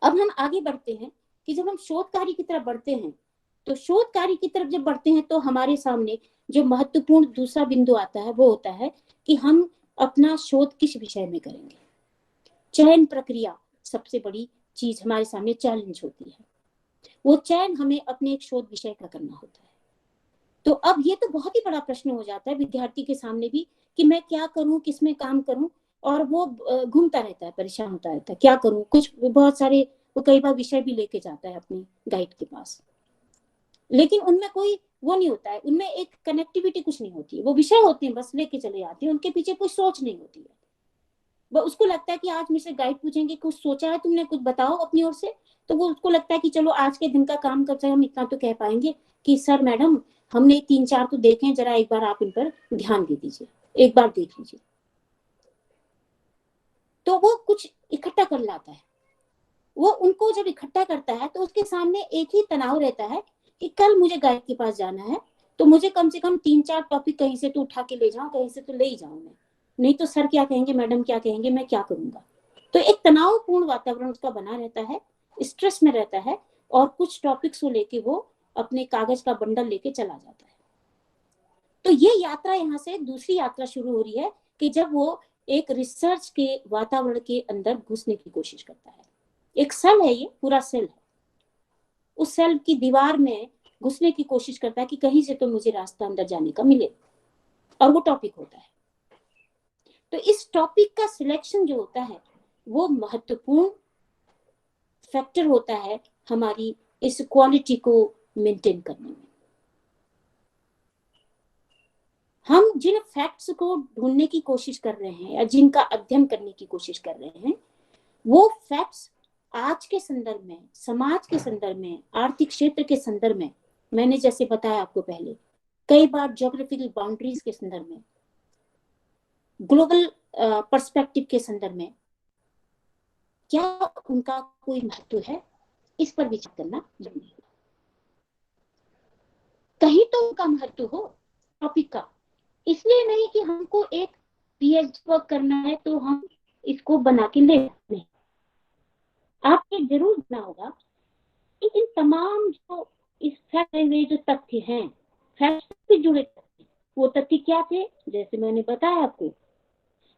अब हम आगे बढ़ते हैं कि जब हम शोध कार्य की तरफ बढ़ते हैं, तो शोध कार्य की तरफ जब बढ़ते हैं तो हमारे सामने जो महत्वपूर्ण दूसरा बिंदु आता है वो होता है कि हम अपना शोध किस विषय में करेंगे। चयन प्रक्रिया सबसे बड़ी चीज हमारे सामने चैलेंज होती है। वो चयन हमें अपने एक शोध विषय का करना होता है। तो अब ये तो बहुत ही बड़ा प्रश्न हो जाता है विद्यार्थी के सामने भी कि मैं क्या करूं, किसमें काम करूं, और वो घूमता रहता है, परेशान होता रहता है, क्या करूं। कुछ बहुत सारे वो कई बार विषय भी लेके जाता है अपने गाइड के पास, लेकिन उनमें कोई वो नहीं होता है, उनमें एक कनेक्टिविटी कुछ नहीं होती है। वो विषय होते हैं, बस लेके चले जाते हैं, उनके पीछे कोई सोच नहीं होती है। वो उसको लगता है कि आज मुझसे गाइड पूछेंगे कुछ सोचा है तुमने, कुछ बताओ अपनी ओर से, तो वो उसको लगता है कि चलो आज के दिन का काम कब से हम इतना तो कह पाएंगे कि सर मैडम हमने 3-4 तो देखे हैं, जरा एक बार आप इन पर ध्यान दे दीजिए, एक बार देख लीजिए। तो वो कुछ इकट्ठा कर लाता है। वो उनको जब इकट्ठा करता है तो उसके सामने एक ही तनाव रहता है कि कल मुझे गाइड के पास जाना है, तो मुझे कम से कम 3-4 टॉपिक कहीं से तो उठा के ले जाऊं, कहीं से तो ले ही जाऊं मैं, नहीं तो सर क्या कहेंगे, मैडम क्या कहेंगे, मैं क्या करूंगा। तो एक तनावपूर्ण वातावरण उसका बना रहता है, स्ट्रेस में रहता है, और कुछ टॉपिक्स को लेके वो अपने कागज का बंडल लेके चला जाता है। तो ये यात्रा यहाँ से दूसरी यात्रा शुरू हो रही है कि जब वो एक रिसर्च के वातावरण के अंदर घुसने की कोशिश करता है। एक सेल है, ये पूरा सेल है, उस सेल की दीवार में घुसने की कोशिश करता है कि कहीं से तो मुझे रास्ता अंदर जाने का मिले, और वो टॉपिक होता है। तो इस टॉपिक का सिलेक्शन जो होता है वो महत्वपूर्ण फैक्टर होता है हमारी इस क्वालिटी को मेंटेन करने में। हम जिन फैक्ट्स को ढूंढने की कोशिश कर रहे हैं या जिनका अध्ययन करने की कोशिश कर रहे हैं, वो फैक्ट्स आज के संदर्भ में, समाज के संदर्भ में, आर्थिक क्षेत्र के संदर्भ में, मैंने जैसे बताया आपको पहले, कई बार ज्योग्राफिकल बाउंड्रीज के संदर्भ में, ग्लोबल पर्सपेक्टिव के संदर्भ में, क्या उनका कोई महत्व है, इस पर विचार करना जरूरी है। कहीं तो उनका महत्व हो टॉपिक का, इसलिए नहीं कि हमको एक पीएचडी वर्क करना है तो हम इसको बना के ले नहीं। आपको जरूर जानना होगा कि इन तमाम जो इस फैक्ट में जो तथ्य हैं, फैक्ट से जुड़े तथ्य, वो तथ्य क्या थे, जैसे मैंने बताया आपको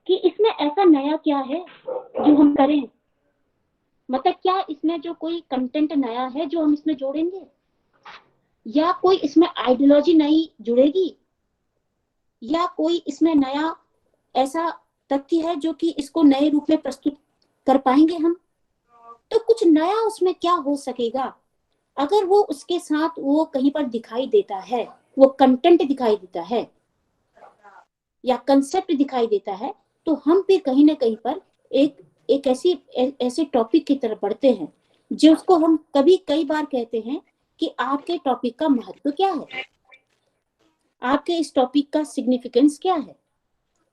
कि इसमें ऐसा नया क्या है जो हम करें, मतलब क्या इसमें जो कोई कंटेंट नया है जो हम इसमें जोड़ेंगे, या कोई इसमें आइडियोलॉजी नई जुड़ेगी, या कोई इसमें नया ऐसा तथ्य है जो कि इसको नए रूप में प्रस्तुत कर पाएंगे हम। तो कुछ नया उसमें क्या हो सकेगा, अगर वो उसके साथ वो कहीं पर दिखाई देता है, वो कंटेंट दिखाई देता है या कंसेप्ट दिखाई देता है, तो हम फिर कहीं ना कहीं पर एक ऐसे टॉपिक की तरफ बढ़ते हैं जो उसको हम कई बार कहते हैं कि आपके टॉपिक का महत्व क्या है, आपके इस टॉपिक का सिग्निफिकेंस क्या है,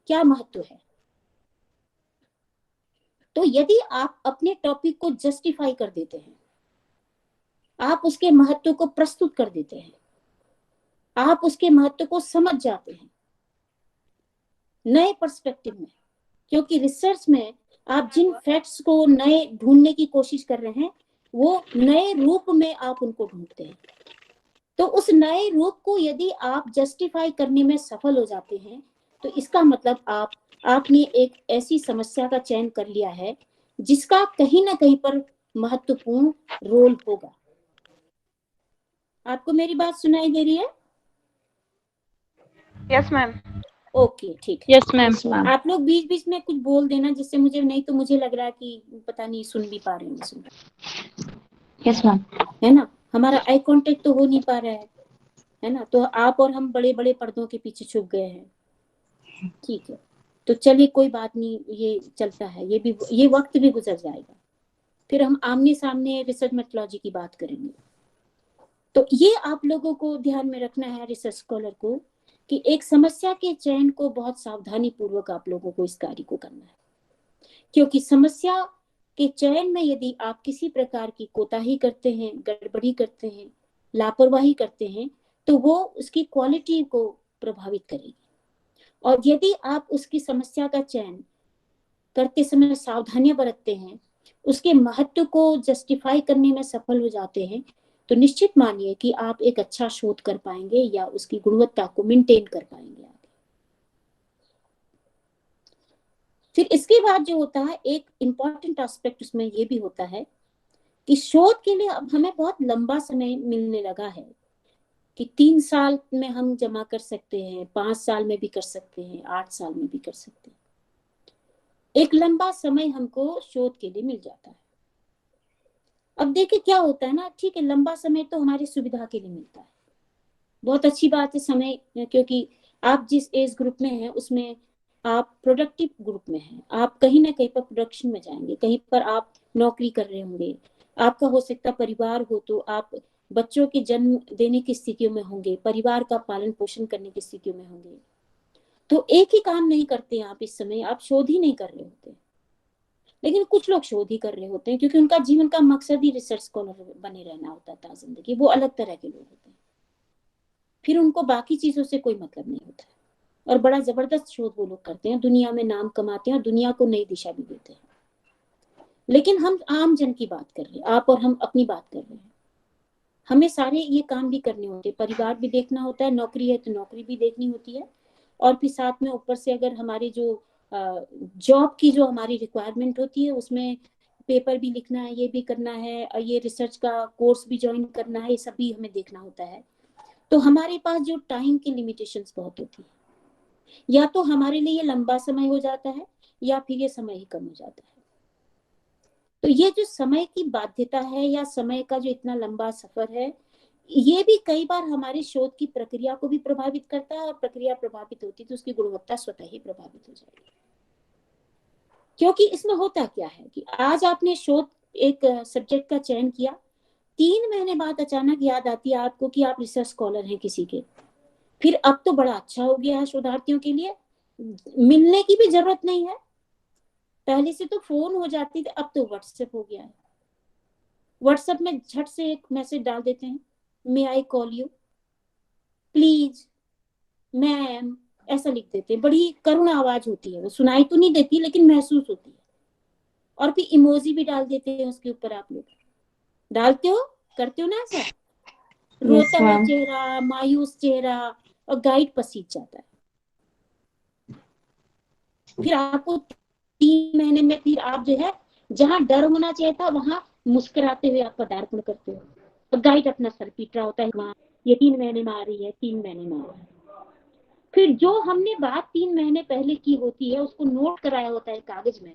क्या महत्व है। तो यदि आप अपने टॉपिक को जस्टिफाई कर देते हैं, आप उसके महत्व को प्रस्तुत कर देते हैं, आप उसके महत्व को समझ जाते हैं नए पर्सपेक्टिव में, क्योंकि रिसर्च में आप जिन फैक्ट्स को नए ढूंढने की कोशिश कर रहे हैं वो नए रूप में आप उनको ढूंढते हैं। तो उस नए रूप को यदि आप जस्टिफाई करने में सफल हो जाते हैं तो इसका मतलब आपने एक ऐसी समस्या का चयन कर लिया है जिसका कहीं ना कहीं पर महत्वपूर्ण रोल होगा। आपको मेरी बात सुनाई दे रही है? Yes ma'am. ओके, ठीक है। Yes ma'am. आप लोग बीच बीच में कुछ बोल देना जिससे मुझे, नहीं तो मुझे लग रहा है कि पता नहीं सुन भी पा रहे हैं, सुन यस मैम। है ना, हमारा आई कांटेक्ट तो हो नहीं पा रहा है ना, तो आप और हम बड़े बड़े पर्दों के पीछे छुप गए हैं। ठीक है, तो चलिए कोई बात नहीं, ये चलता है, ये वक्त भी गुजर जाएगा, फिर हम आमने सामने रिसर्च मेथोलॉजी की बात करेंगे। तो ये आप लोगों को ध्यान में रखना है, रिसर्च स्कॉलर को, कि एक समस्या के चयन को बहुत सावधानी पूर्वक आप लोगों को इस कार्य को करना है, क्योंकि समस्या के चयन में यदि आप किसी प्रकार की कोताही करते हैं, गड़बड़ी करते हैं, लापरवाही करते हैं, तो वो उसकी क्वालिटी को प्रभावित करेगी। और यदि आप उसकी समस्या का चयन करते समय सावधानियां बरतते हैं, उसके महत्व को जस्टिफाई करने में सफल हो जाते हैं, तो निश्चित मानिए कि आप एक अच्छा शोध कर पाएंगे या उसकी गुणवत्ता को मेंटेन कर पाएंगे आगे। फिर इसके बाद जो होता है, एक इम्पॉर्टेंट एस्पेक्ट उसमें ये भी होता है कि शोध के लिए अब हमें बहुत लंबा समय मिलने लगा है कि 3 साल में हम जमा कर सकते हैं, 5 साल में भी कर सकते हैं, 8 साल में भी कर सकते हैं। एक लंबा समय हमको शोध के लिए मिल जाता है। अब देखिए क्या होता है ना, ठीक है, लंबा समय तो हमारी सुविधा के लिए मिलता है, बहुत अच्छी बात है समय, क्योंकि आप जिस एज ग्रुप में हैं उसमें आप प्रोडक्टिव ग्रुप में हैं, आप कहीं ना कहीं पर प्रोडक्शन में जाएंगे, कहीं पर आप नौकरी कर रहे होंगे, आपका हो सकता परिवार हो तो आप बच्चों के जन्म देने की स्थितियों में होंगे, परिवार का पालन पोषण करने की स्थितियों में होंगे। तो एक ही काम नहीं करते आप इस समय, आप शोध ही नहीं कर रहे होते, लेकिन कुछ लोग शोध ही कर रहे होते हैं क्योंकि उनका जीवन का मकसद ही रिसर्च स्कॉलर बने रहना होता था जिंदगी, वो अलग तरह के लोग होते हैं, फिर उनको बाकी चीजों से कोई मतलब नहीं होता है, और बड़ा जबरदस्त शोध वो लोग करते हैं, दुनिया में नाम कमाते हैं और दुनिया को नई दिशा भी देते हैं। लेकिन हम आम जन की बात कर रहे हैं, आप और हम अपनी बात कर रहे हैं, हमें सारे ये काम भी करने होते हैं, परिवार भी देखना होता है, नौकरी है तो नौकरी भी देखनी होती है, और फिर साथ में ऊपर से अगर हमारी जो जॉब की जो हमारी रिक्वायरमेंट होती है उसमें पेपर भी लिखना है, ये भी करना है, और ये रिसर्च का कोर्स भी ज्वाइन करना है, ये सब भी हमें देखना होता है। तो हमारे पास जो टाइम की लिमिटेशंस बहुत होती है, या तो हमारे लिए लंबा समय हो जाता है या फिर ये समय ही कम हो जाता है। तो ये जो समय की बाध्यता है या समय का जो इतना लंबा सफर है, ये भी कई बार हमारे शोध की प्रक्रिया को भी प्रभावित करता है, और प्रक्रिया प्रभावित होती है तो उसकी गुणवत्ता स्वतः ही प्रभावित हो जाएगी। क्योंकि इसमें होता क्या है कि आज आपने शोध एक सब्जेक्ट का चयन किया, 3 महीने बाद अचानक याद आती है आपको कि आप रिसर्च स्कॉलर हैं किसी के, फिर अब तो बड़ा अच्छा हो गया है शोधार्थियों के लिए, मिलने की भी जरूरत नहीं है, पहले से तो फोन हो जाती थी, अब तो व्हाट्सएप हो गया है, व्हाट्सएप में झट से एक मैसेज डाल देते हैं, may I call you please ma'am, ऐसा लिख देते हैं, बड़ी करुण आवाज होती है, वो सुनाई तो नहीं देती लेकिन महसूस होती है, और फिर इमोजी भी डाल देते हैं उसके ऊपर। आप लोग डालते हो, करते हो ना ऐसा, रोता हुआ चेहरा, मायूस चेहरा, और गाइड पसीज जाता है। फिर आपको 3 महीने में फिर आप जो है जहां डर होना चाहिए था वहां मुस्कुराते हुए आप पदार्पण करते हो, तो गाइड अपना सर पीट रहा होता है, वहां ये 3 महीने में आ रही है, 3 महीने में आ रहा है। फिर जो हमने बात 3 महीने पहले की होती है उसको नोट कराया होता है कागज में,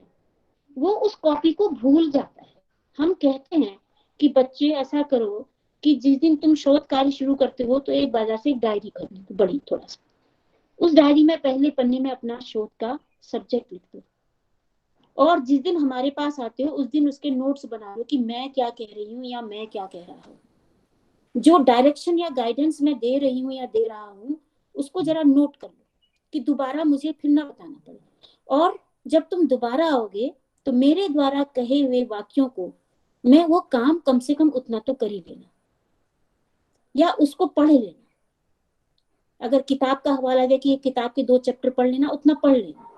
वो उस कॉपी को भूल जाता है। हम कहते हैं कि बच्चे ऐसा करो कि जिस दिन तुम शोध कार्य शुरू करते हो तो एक बाजार से एक डायरी खरीदो, बड़ी थोड़ा सा, उस डायरी में पहले पन्ने में अपना शोध का सब्जेक्ट लिख दो, और जिस दिन हमारे पास आते हो उस दिन उसके नोट्स बना लो कि मैं क्या कह रही हूँ या मैं क्या कह रहा हूँ, जो डायरेक्शन या गाइडेंस मैं दे रही हूँ या दे रहा हूँ उसको जरा नोट कर लो कि दोबारा मुझे फिर ना बताना पड़े, और जब तुम दोबारा आओगे तो मेरे द्वारा कहे हुए वाक्यों को मैं वो काम कम से कम उतना तो कर ही लेना, या उसको पढ़ लेना, अगर किताब का हवाला दे कि ये किताब के 2 चैप्टर पढ़ लेना, उतना पढ़ लेना,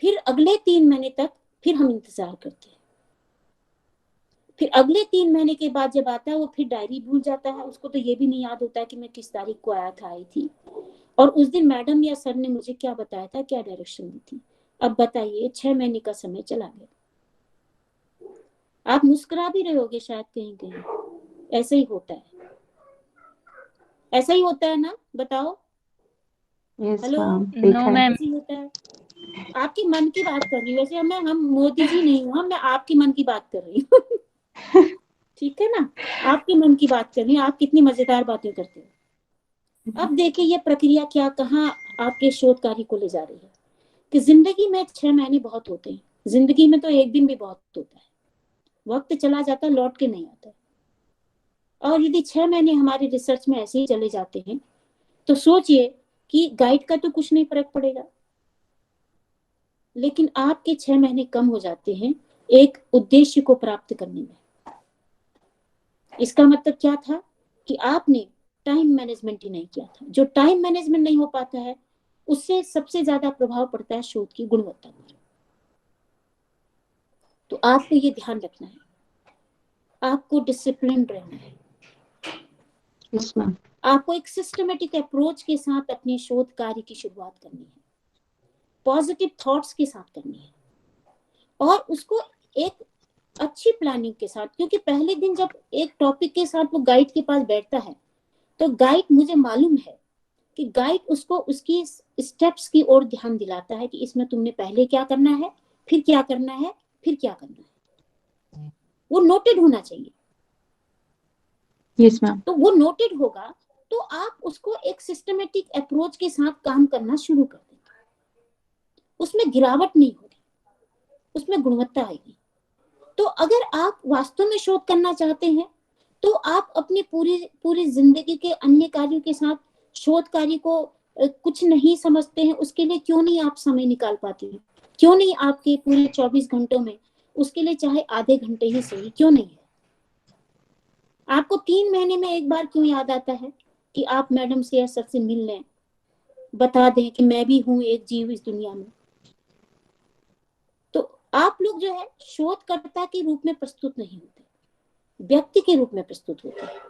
फिर अगले 3 महीने तक फिर हम इंतजार करते हैं। फिर अगले 3 महीने के बाद जब आता है वो फिर डायरी भूल जाता है, उसको तो ये भी नहीं याद होता है कि मैं किस तारीख को आया था, आई थी, और उस दिन मैडम या सर ने मुझे क्या बताया था, क्या डायरेक्शन दी थी। अब बताइए 6 महीने का समय चला गया। आप मुस्कुरा भी रहे होगे शायद कहीं कहीं, ऐसा ही होता है, ऐसा ही होता है ना, बताओ। यस हेलो, मैम, नो देखा है। मैम। ऐसे ही होता है। आपके मन की बात कर रही हूँ, वैसे हम मोदी जी नहीं हूँ, मैं आपके मन की बात कर रही हूँ ठीक है ना, आपके मन की बात कर रही हूँ, आप कितनी मजेदार बातें करते हो। अब देखिए ये प्रक्रिया क्या कहाँ आपके शोध कार्य को ले जा रही है, कि जिंदगी में 6 महीने बहुत होते हैं, जिंदगी में तो एक दिन भी बहुत होता है, वक्त चला जाता है, लौट के नहीं आता है। और यदि 6 महीने हमारे रिसर्च में ऐसे ही चले जाते हैं तो सोचिए कि गाइड का तो कुछ नहीं फर्क पड़ेगा, लेकिन आपके 6 महीने कम हो जाते हैं एक उद्देश्य को प्राप्त करने में। इसका मतलब क्या था कि आपने टाइम मैनेजमेंट ही नहीं किया था। जो टाइम मैनेजमेंट नहीं हो पाता है उससे सबसे ज्यादा प्रभाव पड़ता है शोध की गुणवत्ता पर। तो आपको ये ध्यान रखना है, आपको डिसिप्लिन रहना है, यस मैम। आपको एक सिस्टमेटिक अप्रोच के साथ अपने शोध कार्य की शुरुआत करनी है, पॉजिटिव थॉट्स के साथ करनी है, और उसको एक अच्छी प्लानिंग के साथ। क्योंकि पहले दिन जब एक टॉपिक के साथ वो गाइड के पास बैठता है तो गाइड, मुझे मालूम है कि गाइड उसको उसकी स्टेप्स की ओर ध्यान दिलाता है कि इसमें तुमने पहले क्या करना है, फिर क्या करना है, फिर क्या करना है, वो नोटेड होना चाहिए। Yes ma'am. तो वो नोटेड होगा तो आप उसको एक सिस्टमेटिक अप्रोच के साथ काम करना शुरू कर देंगे, उसमें गिरावट नहीं होगी, उसमें गुणवत्ता आएगी। तो अगर आप वास्तव में शोध करना चाहते हैं तो आप अपनी पूरी पूरी जिंदगी के अन्य कार्यों के साथ शोध कार्य को कुछ नहीं समझते हैं, उसके लिए क्यों नहीं आप समय निकाल पाते हैं, क्यों नहीं आपके पूरे 24 घंटों में उसके लिए चाहे आधे घंटे ही सही क्यों नहीं है। आपको 3 महीने में एक बार क्यों याद आता है कि आप मैडम से या सर से मिल लें, बता दें कि मैं भी हूं एक जीव इस दुनिया में। तो आप लोग जो है शोधकर्ता के रूप में प्रस्तुत नहीं होते, व्यक्ति के रूप में प्रस्तुत होते हैं,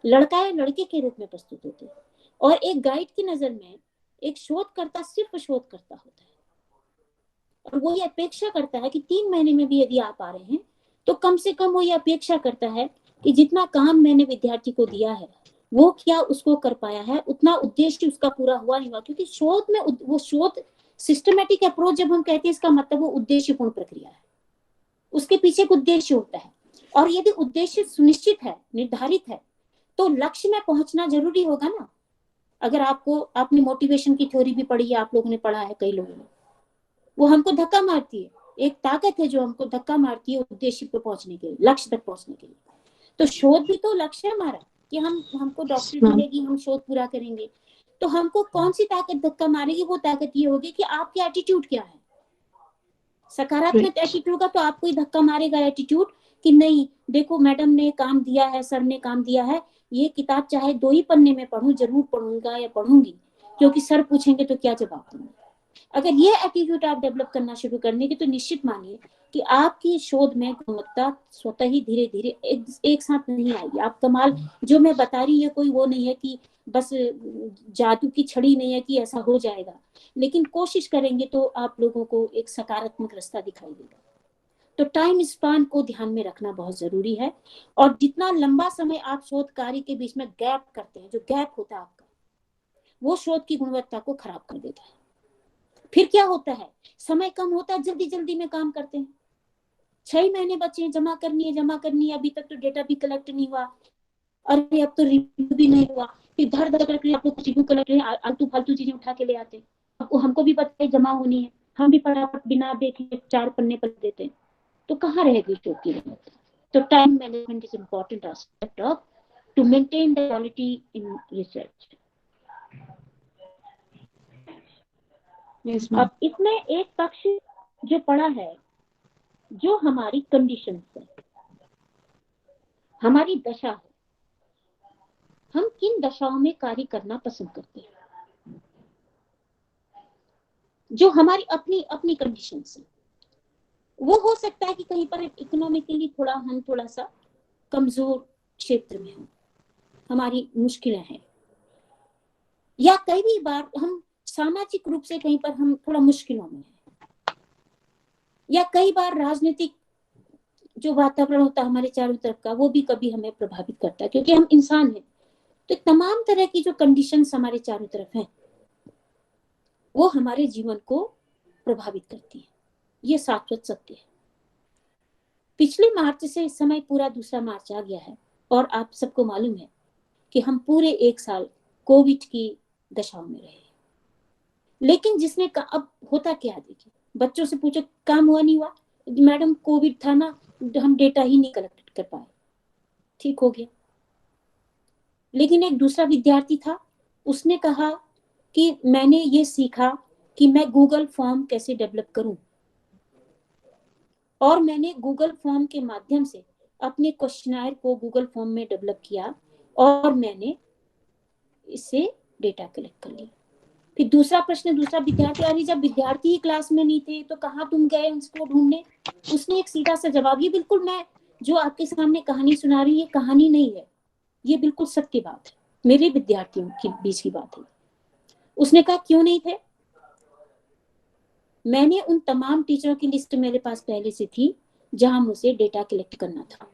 लड़का या लड़के के रूप में प्रस्तुत होते हैं। और एक गाइड की नजर में एक शोधकर्ता सिर्फ शोधकर्ता होता है, और वो ये अपेक्षा करता है कि 3 महीने में भी यदि आप आ रहे हैं तो कम से कम वो ये अपेक्षा करता है कि जितना काम मैंने विद्यार्थी को दिया है वो क्या उसको कर पाया है, उतना उद्देश्य उसका पूरा हुआ नहीं हुआ। क्योंकि शोध में वो शोध सिस्टमेटिक अप्रोच जब हम कहते हैं इसका मतलब वो उद्देश्यपूर्ण प्रक्रिया है, उसके पीछे एक उद्देश्य होता है। और यदि उद्देश्य सुनिश्चित है, निर्धारित है, तो लक्ष्य में पहुंचना जरूरी होगा ना। अगर आपने मोटिवेशन की थ्योरी भी पढ़ी है, आप लोगों ने पढ़ा है, कई लोगों ने, वो हमको धक्का मारती है, एक ताकत है जो हमको धक्का मारती है उद्देश्य पे पहुंचने के लिए, लक्ष्य तक पहुंचने के लिए। तो शोध भी तो लक्ष्य है हमारा कि हमको डॉक्टरेट मिलेगी, हम शोध पूरा करेंगे। तो हमको कौन सी ताकत धक्का मारेगी, वो ताकत ये होगी कि आपकी एटीट्यूड क्या है। सकारात्मक एटीट्यूड का तो आपको ही धक्का मारेगा एटीट्यूड कि नहीं देखो मैडम ने काम दिया है, सर ने काम दिया है, ये किताब चाहे 2 ही पन्ने में पढूं जरूर पढ़ूंगा या पढ़ूंगी, क्योंकि सर पूछेंगे तो क्या जवाब दूंगा। अगर ये एटीट्यूड आप डेवलप करना शुरू कर देंगे तो निश्चित मानिए कि आपकी शोध में गुणवत्ता स्वतः ही धीरे धीरे एक साथ नहीं आएगी। आप कमाल जो मैं बता रही है कोई वो नहीं है कि बस जादू की छड़ी नहीं है कि ऐसा हो जाएगा, लेकिन कोशिश करेंगे तो आप लोगों को एक सकारात्मक रास्ता दिखाई देगा। तो टाइम स्पान को ध्यान में रखना बहुत जरूरी है। और जितना लंबा समय आप शोध कार्य के बीच में गैप करते हैं, जो गैप होता है आपका, वो शोध की गुणवत्ता को खराब कर देता है। फिर क्या होता है, समय कम होता है, जल्दी जल्दी में काम करते हैं। 6 महीने बचे हैं, जमा करनी है, अभी तक तो डेटा भी कलेक्ट नहीं हुआ, अरे अब तो रिव्यू भी नहीं हुआ, फिर धर धर करके आप लोग रिव्यू कलेक्ट आलतू फालतू चीजें उठा के ले आते हैं। अब हमको भी पता है जमा होनी है, हम भी फटाफट बिना देखे 4 पन्ने पर देते हैं, तो कहाँ रहेगी शोध की गुणवत्ता। तो time management is important aspect of to maintain the quality in research. Yes ma'am. अब इसमें एक पक्ष जो पड़ा है, जो हमारी कंडीशन है, हमारी दशा है, हम किन दशाओं में कार्य करना पसंद करते हैं। जो हमारी अपनी अपनी कंडीशन है। वो हो सकता है कि कहीं पर इकोनॉमिकली हम थोड़ा सा कमजोर क्षेत्र में हो, हमारी मुश्किलें हैं, या कई बार हम सामाजिक रूप से कहीं पर हम थोड़ा मुश्किलों में हैं, या कई बार राजनीतिक जो वातावरण होता है हमारे चारों तरफ का वो भी कभी हमें प्रभावित करता है, क्योंकि हम इंसान हैं। तो तमाम तरह की जो कंडीशंस हमारे चारों तरफ हैं वो हमारे जीवन को प्रभावित करती है। ये शाश्वत सत्य है। पिछले मार्च से इस समय पूरा दूसरा मार्च आ गया है और आप सबको मालूम है कि हम पूरे 1 साल कोविड की दशाओं में रहे। लेकिन जिसने अब होता क्या, देखिए बच्चों से पूछो काम हुआ नहीं हुआ, मैडम कोविड था ना, हम डेटा ही नहीं कलेक्ट कर पाए, ठीक हो गया। लेकिन एक दूसरा विद्यार्थी था, उसने कहा कि मैंने ये सीखा कि मैं गूगल फॉर्म कैसे डेवलप करूं, और मैंने गूगल फॉर्म के माध्यम से अपने क्वेश्चनर को गूगल फॉर्म में डेवलप किया और मैंने इससे डेटा कलेक्ट कर लिया। फिर दूसरा प्रश्न, दूसरा विद्यार्थी, अरे जब विद्यार्थी ही क्लास में नहीं थे तो कहाँ तुम गए उसको ढूंढने? उसने एक सीधा सा जवाब, ये बिल्कुल मैं जो आपके सामने कहानी सुना रही, ये कहानी नहीं है, ये बिल्कुल सत्य बात है, मेरे विद्यार्थियों के बीच की बात है। उसने कहा क्यों नहीं थे? मैंने उन तमाम टीचरों की लिस्ट मेरे पास पहले से थी जहां मुझे डेटा कलेक्ट करना था।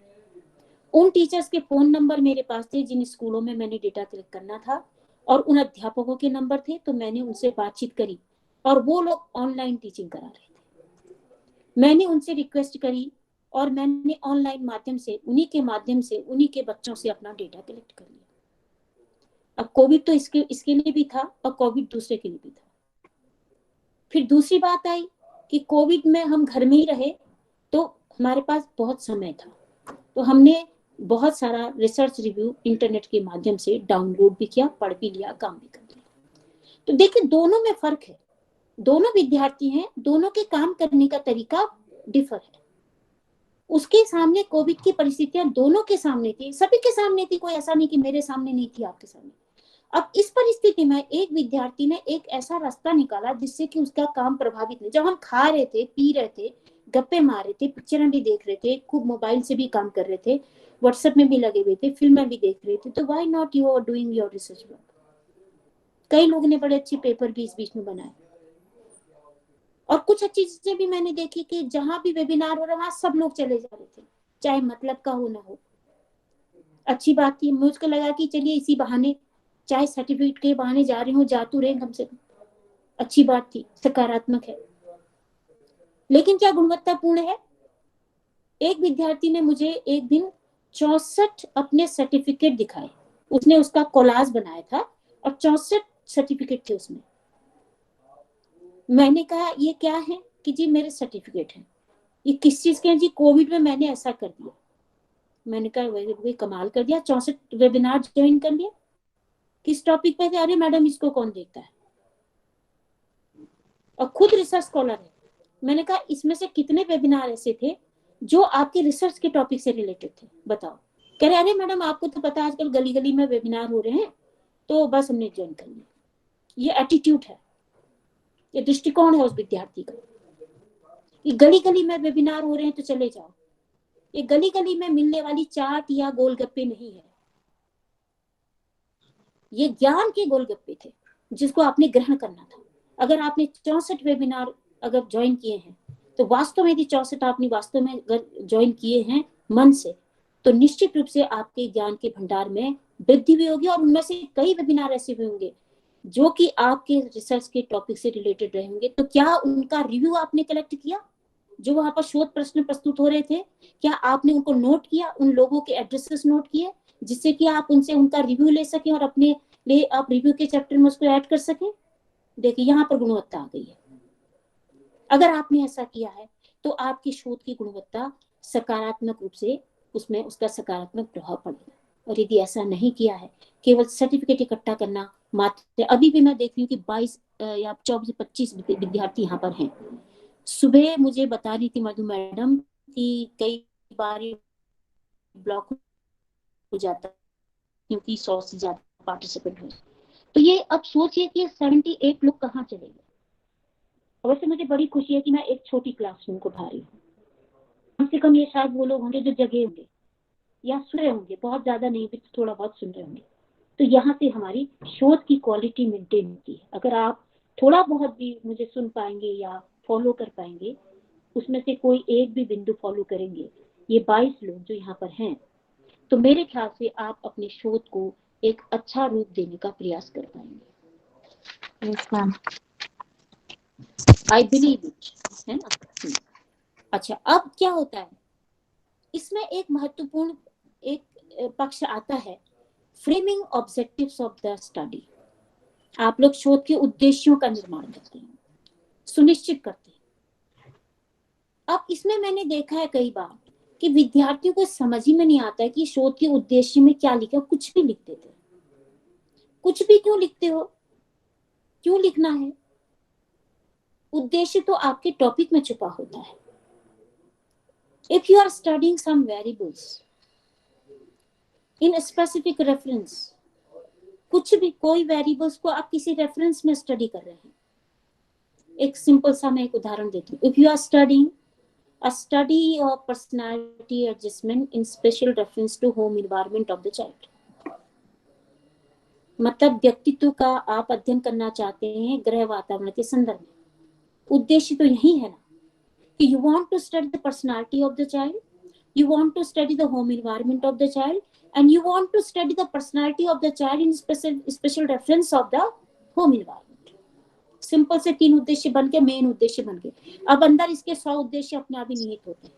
उन टीचर्स के फोन नंबर मेरे पास थे जिन स्कूलों में मैंने डेटा कलेक्ट करना था, और उन अध्यापकों के नंबर थे, तो मैंने उनसे बातचीत करी और वो लोग ऑनलाइन टीचिंग करा रहे थे। मैंने उनसे रिक्वेस्ट करी और मैंने ऑनलाइन माध्यम से उन्हीं के बच्चों से अपना डेटा कलेक्ट कर लिया। अब कोविड तो इसके लिए भी था और कोविड दूसरे के लिए भी था। फिर दूसरी बात आई कि कोविड में हम घर में ही रहे तो हमारे पास बहुत समय था, तो हमने बहुत सारा रिसर्च रिव्यू इंटरनेट के माध्यम से डाउनलोड भी किया, पढ़ भी लिया, काम भी कर लिया। तो देखिए दोनों में फर्क है, दोनों विद्यार्थी हैं, दोनों के काम करने का तरीका डिफर है। उसके सामने कोविड की परिस्थितियां दोनों के सामने थी, सभी के सामने थी, कोई ऐसा नहीं कि मेरे सामने नहीं थी, आपके सामने। अब इस परिस्थिति में एक विद्यार्थी ने एक ऐसा रास्ता निकाला जिससे कि उसका काम प्रभावित नहीं। जब हम खा रहे थे, पी रहे थे, गप्पे मार रहे थे, पिक्चरें भी देख रहे थे, खूब मोबाइल से भी काम कर रहे थे, व्हाट्सएप में भी लगे हुए थे, फिल्में भी देख रहे थे, तो why not you are doing your research work. कई लोगों ने बड़े अच्छे पेपर भी इस बीच में बनाए, और कुछ अच्छी चीजें भी मैंने देखी कि जहां भी वेबिनार हो रहा वहां सब लोग चले जा रहे थे, चाहे मतलब का हो ना हो। अच्छी बात थी, मुझको लगा कि चलिए इसी बहाने, चाहे सर्टिफिकेट के बहाने जा रहे हो, जा तो रहे कम से कम, अच्छी बात थी, सकारात्मक है। लेकिन क्या गुणवत्तापूर्ण है? एक विद्यार्थी ने मुझे एक दिन 64 अपने सर्टिफिकेट दिखाए, उसने उसका कोलाज बनाया था और 64 सर्टिफिकेट थे उसमें। मैंने कहा ये क्या है? कि जी मेरे सर्टिफिकेट हैं। ये किस चीज के हैं? जी कोविड में मैंने ऐसा कर दिया। मैंने कहा वही कमाल कर दिया, 64 वेबिनार ज्वाइन कर लिया। किस टॉपिक पे थे? अरे मैडम इसको कौन देखता है, और खुद रिसर्च स्कॉलर है। मैंने कहा इसमें से कितने वेबिनार ऐसे थे जो आपके रिसर्च के टॉपिक से रिलेटेड थे, बताओ। कह रहे अरे मैडम आपको तो पता है आजकल गली गली में वेबिनार हो रहे हैं, तो बस हमने ज्वाइन कर लिया। ये एटीट्यूड है, ये दृष्टिकोण है उस विद्यार्थी का। ये गली गली में वेबिनार हो रहे हैं तो चले जाओ। ये गली गली में मिलने वाली चाट या गोलगप्पे नहीं है, ये ज्ञान के गोलगप्पे थे जिसको आपने ग्रहण करना था। अगर आपने 64 वेबिनार अगर ज्वाइन किए हैं, तो वास्तव में यदि 64 आपने वास्तव में ज्वाइन किए हैं मन से, तो निश्चित रूप से आपके ज्ञान के भंडार में वृद्धि भी होगी, और उनमें से कई वेबिनार ऐसे भी होंगे जो कि आपके रिसर्च के टॉपिक से रिलेटेड रहे होंगे। तो क्या उनका रिव्यू आपने कलेक्ट किया? जो वहां पर शोध प्रश्न प्रस्तुत हो रहे थे, क्या आपने उनको नोट किया? उन लोगों के एड्रेसेस नोट किए जिससे कि आप उनसे उनका रिव्यू ले सकें और अपने लिए आप रिव्यू के चैप्टर में उसको ऐड कर सकें? देखिए यहाँ पर गुणवत्ता आ गई है। अगर आपने ऐसा किया है तो आपकी शोध की गुणवत्ता सकारात्मक रूप से उसमें उसका सकारात्मक प्रभाव पड़ेगा। और यदि ऐसा नहीं किया है, केवल सर्टिफिकेट इकट्ठा करना मात्र, अभी भी मैं देख रही हूँ कि 22 या 24-25 विद्यार्थी यहाँ पर हैं। सुबह मुझे बता रही थी मधु मैडम कि कई बार ब्लॉक हो जाता क्योंकि 100 से ज्यादा पार्टिसिपेंट हुए। तो ये अब सोचिए कि 78 लोग कहाँ चले गए। और वैसे मुझे बड़ी खुशी है कि मैं एक छोटी क्लासरूम को पढ़ा रही हूँ। कम से कम ये शायद वो लोग होंगे जो जगे होंगे या सुन रहे होंगे, बहुत ज्यादा नहीं भी थोड़ा बहुत सुन रहे होंगे। तो यहाँ से हमारी शोध की क्वालिटी मेंटेन होती है। अगर आप थोड़ा बहुत भी मुझे सुन पाएंगे या फॉलो कर पाएंगे, उसमें से कोई एक भी बिंदु फॉलो करेंगे, ये 22 लोग जो यहाँ पर हैं, तो मेरे ख्याल से आप अपने शोध को एक अच्छा रूप देने का प्रयास कर पाएंगे। Yes ma'am. I believe it, है ना। अच्छा, अब क्या होता है इसमें, एक महत्वपूर्ण एक पक्ष आता है, framing objectives of the study. आप लोग शोध के उद्देश्यों का निर्माण करते हैं, सुनिश्चित करते हैं। अब इसमें मैंने देखा है कई बार कि विद्यार्थियों को समझ ही में नहीं आता है कि शोध के उद्देश्य में क्या लिखा, कुछ भी लिख देते हैं। कुछ भी क्यों लिखते हो, क्यों लिखना है? उद्देश्य तो आपके टॉपिक में छुपा होता है। If you are studying some variables in a specific reference, कुछ भी कोई वेरिएबल्स को आप किसी रेफरेंस में स्टडी कर रहे हैं। एक सिंपल सा मैं एक उदाहरण देती हूँ। If you are studying a study of personality adjustment in special reference to home environment of the child, मतलब व्यक्तित्व का आप अध्ययन करना चाहते हैं गृह वातावरण के संदर्भ में। उद्देश्य तो यही है ना कि you want to study the personality of the child, you want to study the home environment of the child, and you want to study the personality of the child in special reference of the home environment. Simple से 3 उद्देश्य बन के main उद्देश्य बन गए। अब अंदर इसके 100 उद्देश्य अपने आप ही निहित होते हैं।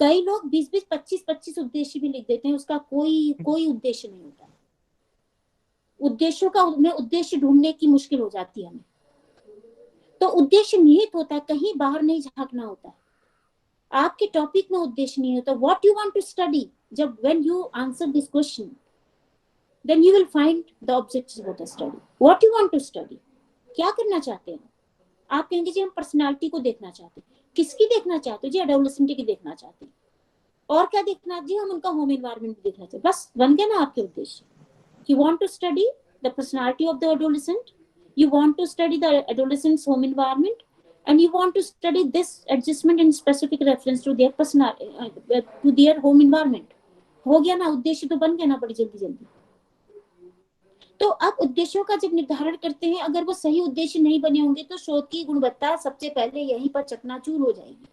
कई लोग 20-20, 25-25 उद्देश्य भी लिख देते हैं, उसका कोई उद्देश्य नहीं होता। उद्देश्यों का में उद्देश्य ढूंढने की मुश्किल हो जाती है हमें। तो उद्देश्य निहित होता है, कहीं बाहर नहीं झांकना होता है। आपके टॉपिक में उद्देश्य नहीं होता। What you want to study, जब when you answer this question then you will find the objectives of the study. What you want to study, क्या करना चाहते हैं आप? कहेंगे जी हम पर्सनालिटी को देखना चाहते हैं। किसकी देखना चाहते हो जी? एडोलेसेंट की देखना चाहते हैं। और क्या देखना जी? हम उनका होम एनवायरनमेंट भी देखना चाहते हैं। बस बन गया ना आपके उद्देश्य। You want to study the personality of the adolescent, you want to study the adolescent's home environment, and you want to study this adjustment in specific reference to their to their home environment। हो गया ना, उद्देश्य तो बन गया ना बड़ी जल्दी। तो अब उद्देश्यों का जब निर्धारण करते हैं, अगर वो सही उद्देश्य नहीं बने होंगे तो शोध की गुणवत्ता सबसे पहले यहीं पर चकनाचूर हो जाएगी।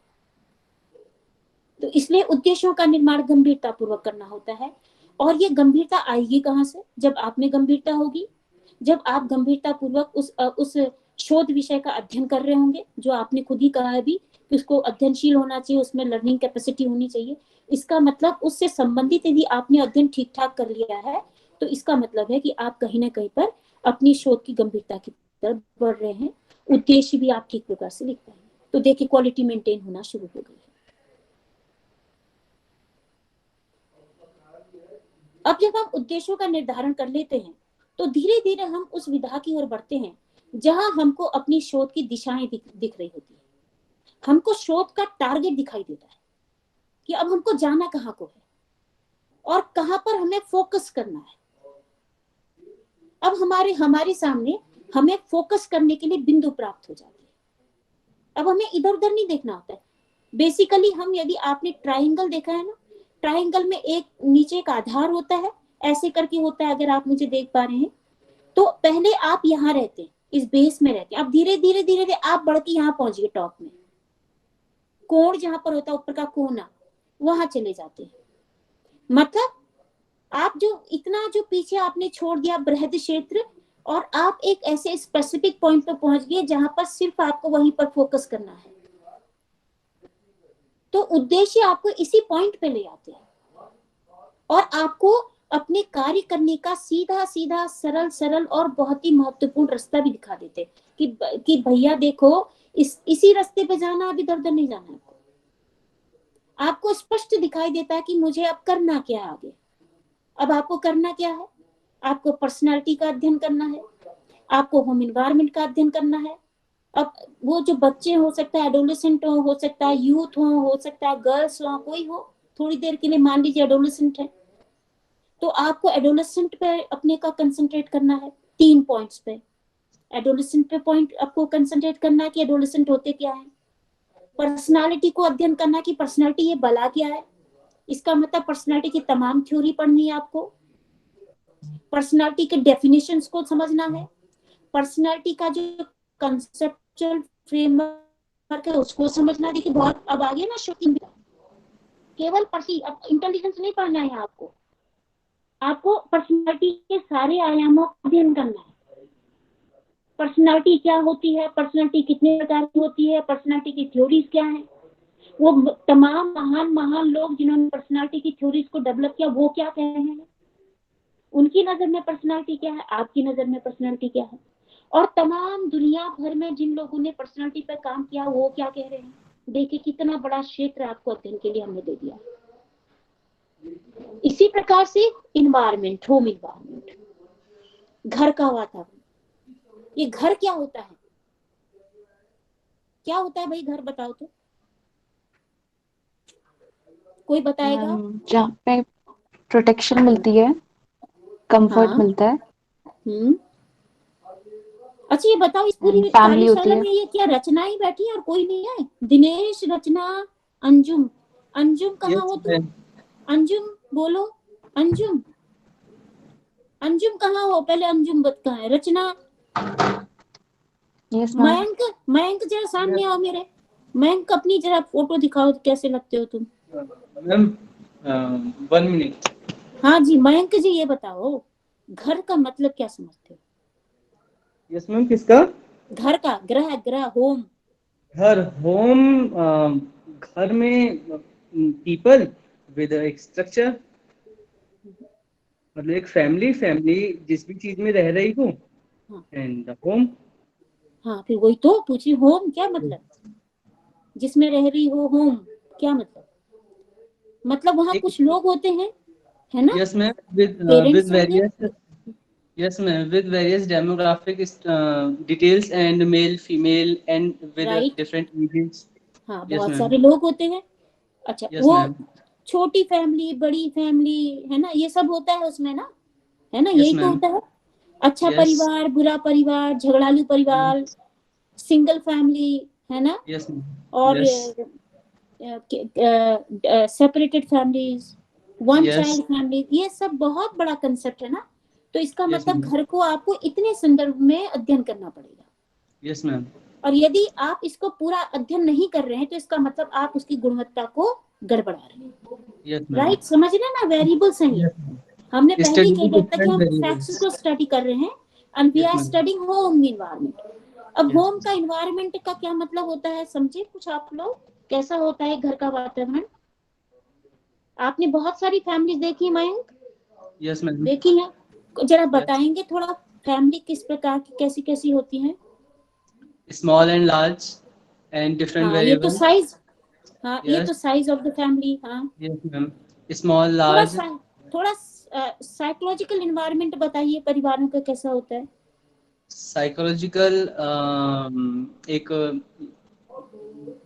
तो इसलिए उद्देश्यों का निर्माण गंभीरता पूर्वक करना होता है। और ये गंभीरता आएगी कहाँ से? जब आप में गंभीरता होगी, जब आप गंभीरता पूर्वक उस शोध विषय का अध्ययन कर रहे होंगे, जो आपने खुद ही कहा है भी कि उसको अध्ययनशील होना चाहिए, उसमें लर्निंग कैपेसिटी होनी चाहिए। इसका मतलब उससे संबंधित यदि आपने अध्ययन ठीक ठाक कर लिया है तो इसका मतलब है कि आप कहीं ना कहीं पर अपनी शोध की गंभीरता की तरफ बढ़ रहे हैं। उद्देश्य भी आप ठीक प्रकार से लिख पाएंगे। तो देखिए क्वालिटी मेंटेन होना शुरू हो गई है। अब जब हम उद्देश्यों का निर्धारण कर लेते हैं तो धीरे धीरे हम उस विधा की ओर बढ़ते हैं जहां हमको अपनी शोध की दिशाएं दिख रही होती है। हमको शोध का टारगेट दिखाई देता है कि अब हमको जाना कहाँ को है और कहाँ पर हमें फोकस करना है। अब हमारे सामने हमें फोकस करने के लिए बिंदु प्राप्त हो जाती है। अब हमें इधर उधर नहीं देखना होता है। बेसिकली हम, यदि आपने ट्राइंगल देखा है ना, ट्राइंगल में एक नीचे एक आधार होता है, ऐसे करके होता है। अगर आप मुझे देख पा रहे हैं तो पहले आप यहाँ रहते हैं, इस बेस में रहते हैं। अब धीरे धीरे आप बढ़ के यहाँ पहुंच गए टॉप में। कोण जहां पर होता है, ऊपर का कोना, वहां चले जाते हैं। मतलब आप जो इतना जो पीछे आपने छोड़ दिया बृहद क्षेत्र, और आप एक ऐसे स्पेसिफिक पॉइंट पर पहुंच गए जहां पर सिर्फ आपको वहीं पर फोकस करना है। तो उद्देश्य आपको इसी पॉइंट पे ले आते हैं और आपको अपने कार्य करने का सीधा सीधा सरल और बहुत ही महत्वपूर्ण रास्ता भी दिखा देते कि भैया देखो, इसी रास्ते पे जाना, अभी इधर उधर नहीं जाना है। आपको स्पष्ट दिखाई देता है कि मुझे अब करना क्या है आगे। अब आपको करना क्या है? आपको पर्सनालिटी का अध्ययन करना है, आपको होम एनवायरनमेंट का अध्ययन करना है। अब वो जो बच्चे, हो सकता है एडोलेसेंट हो सकता है यूथ हो सकता है गर्ल्स हो, कोई हो, थोड़ी देर के लिए मान लीजिए एडोलेसेंट है, तो आपको एडोलेसेंट पे अपने का कंसंट्रेट करना है 3 पॉइंट्स पे। एडोलेसेंट पे पॉइंट आपको कंसंट्रेट करना है कि एडोलेसेंट होते क्या है। पर्सनालिटी को अध्ययन करना कि पर्सनालिटी ये बला क्या है, इसका मतलब पर्सनालिटी की तमाम थ्योरी पढ़नी है आपको। पर्सनालिटी के डेफिनेशंस को समझना है। पर्सनालिटी का जो कंसेप्चुअल फ्रेमवर्क है उसको समझना। देखिए बहुत अब आगे ना शॉकिंग, केवल इंटेलिजेंस नहीं पढ़ना है आपको पर्सनालिटी के सारे आयामों का अध्ययन करना है। पर्सनालिटी क्या होती है, पर्सनालिटी कितने प्रकार की होती है, पर्सनालिटी की थ्योरीज क्या है, वो तमाम महान लोग जिन्होंने पर्सनालिटी की थ्योरीज को डेवलप किया वो क्या कह रहे हैं, उनकी नजर में पर्सनालिटी क्या है, आपकी नजर में पर्सनालिटी क्या है, और तमाम दुनिया भर में जिन लोगों ने पर्सनालिटी पर काम किया वो क्या कह रहे हैं। देखिए कितना बड़ा क्षेत्र आपको अध्ययन के लिए हमने दे दिया। इसी प्रकार से इन्वायरमेंट, होम इन्वायरमेंट, घर का वातावरण। ये घर क्या होता है, क्या होता है भाई घर, बताओ तो, कोई बताएगा? जहाँ पे प्रोटेक्शन मिलती है, कंफर्ट मिलता है। अच्छा ये बताओ, इस पूरी फैमिली होती कार्यशाला है। में ये क्या रचना ही बैठी है और कोई नहीं है? दिनेश, रचना, अंजुम। अंजुम कहाँ हो तुम? अंजुम बोलो, अंजुम, अंजुम कहाँ हो? पहले अंजुम कहाँ है? रचना, यस मैम। मयंक, मयंक जरा सामने आओ मेरे। मयंक अपनी जरा फोटो दिखाओ, कैसे लगते हो तुम? Ma'am 1 minute. हाँ जी मयंक जी, ये बताओ घर का मतलब क्या समझते हो? यस मैम, किसका? घर का, ग्रह, होम। घर, होम, घर में पीपल विद एक स्ट्रक्चर, मतलब एक फैमिली जिस भी चीज में रह रही हो, एंड होम। हाँ फिर वही तो पूछी, होम क्या मतलब, जिसमें रह रही हो, होम क्या मतलब? मतलब वहाँ कुछ लोग होते हैं, है ना? Yes ma'am, with parents various, yes ma'am, with various demographic details and male female and with different ages. हाँ बहुत सारे लोग होते हैं। अच्छा yes, वो ma'am. छोटी फैमिली, बड़ी फैमिली, है ना, ये सब होता है उसमें ना, है ना? yes, यही तो होता है। अच्छा परिवार, बुरा परिवार, झगड़ालू परिवार, सिंगल फैमिली, है ना? yes, और separated families, one child family, ये सब बहुत बड़ा कंसेप्ट है ना। तो इसका मतलब घर को आपको इतने संदर्भ में अध्ययन करना पड़ेगा। Yes ma'am. और यदि आप इसको पूरा अध्ययन नहीं कर रहे हैं तो इसका मतलब आप उसकी गुणवत्ता को गड़बड़ा रहे हैं। राइट, समझना ना, वेरिएबल्स हैं ये। हमने पहले ही कह दिया था कि हम फैक्ट्स को स्टडी कर रहे हैं and we are studying home environment. अब होम का इन्वायरमेंट का क्या मतलब होता है, समझे कुछ आप लोग? कैसा होता है घर का वातावरण? आपने बहुत सारी फैमिली देखी मयंक? यस मैम, देखी है, जरा बताएंगे थोड़ा फैमिली किस प्रकार की, कैसी कैसी होती हैं? Small and large and different variable. ये तो साइज, हाँ ये तो साइज ऑफ द फैमिली। हाँ यस मैम, स्मॉल लार्ज। थोड़ा साइकोलॉजिकल इन्वायरमेंट बताइए, परिवारों का कैसा होता है? साइकोलॉजिकल एक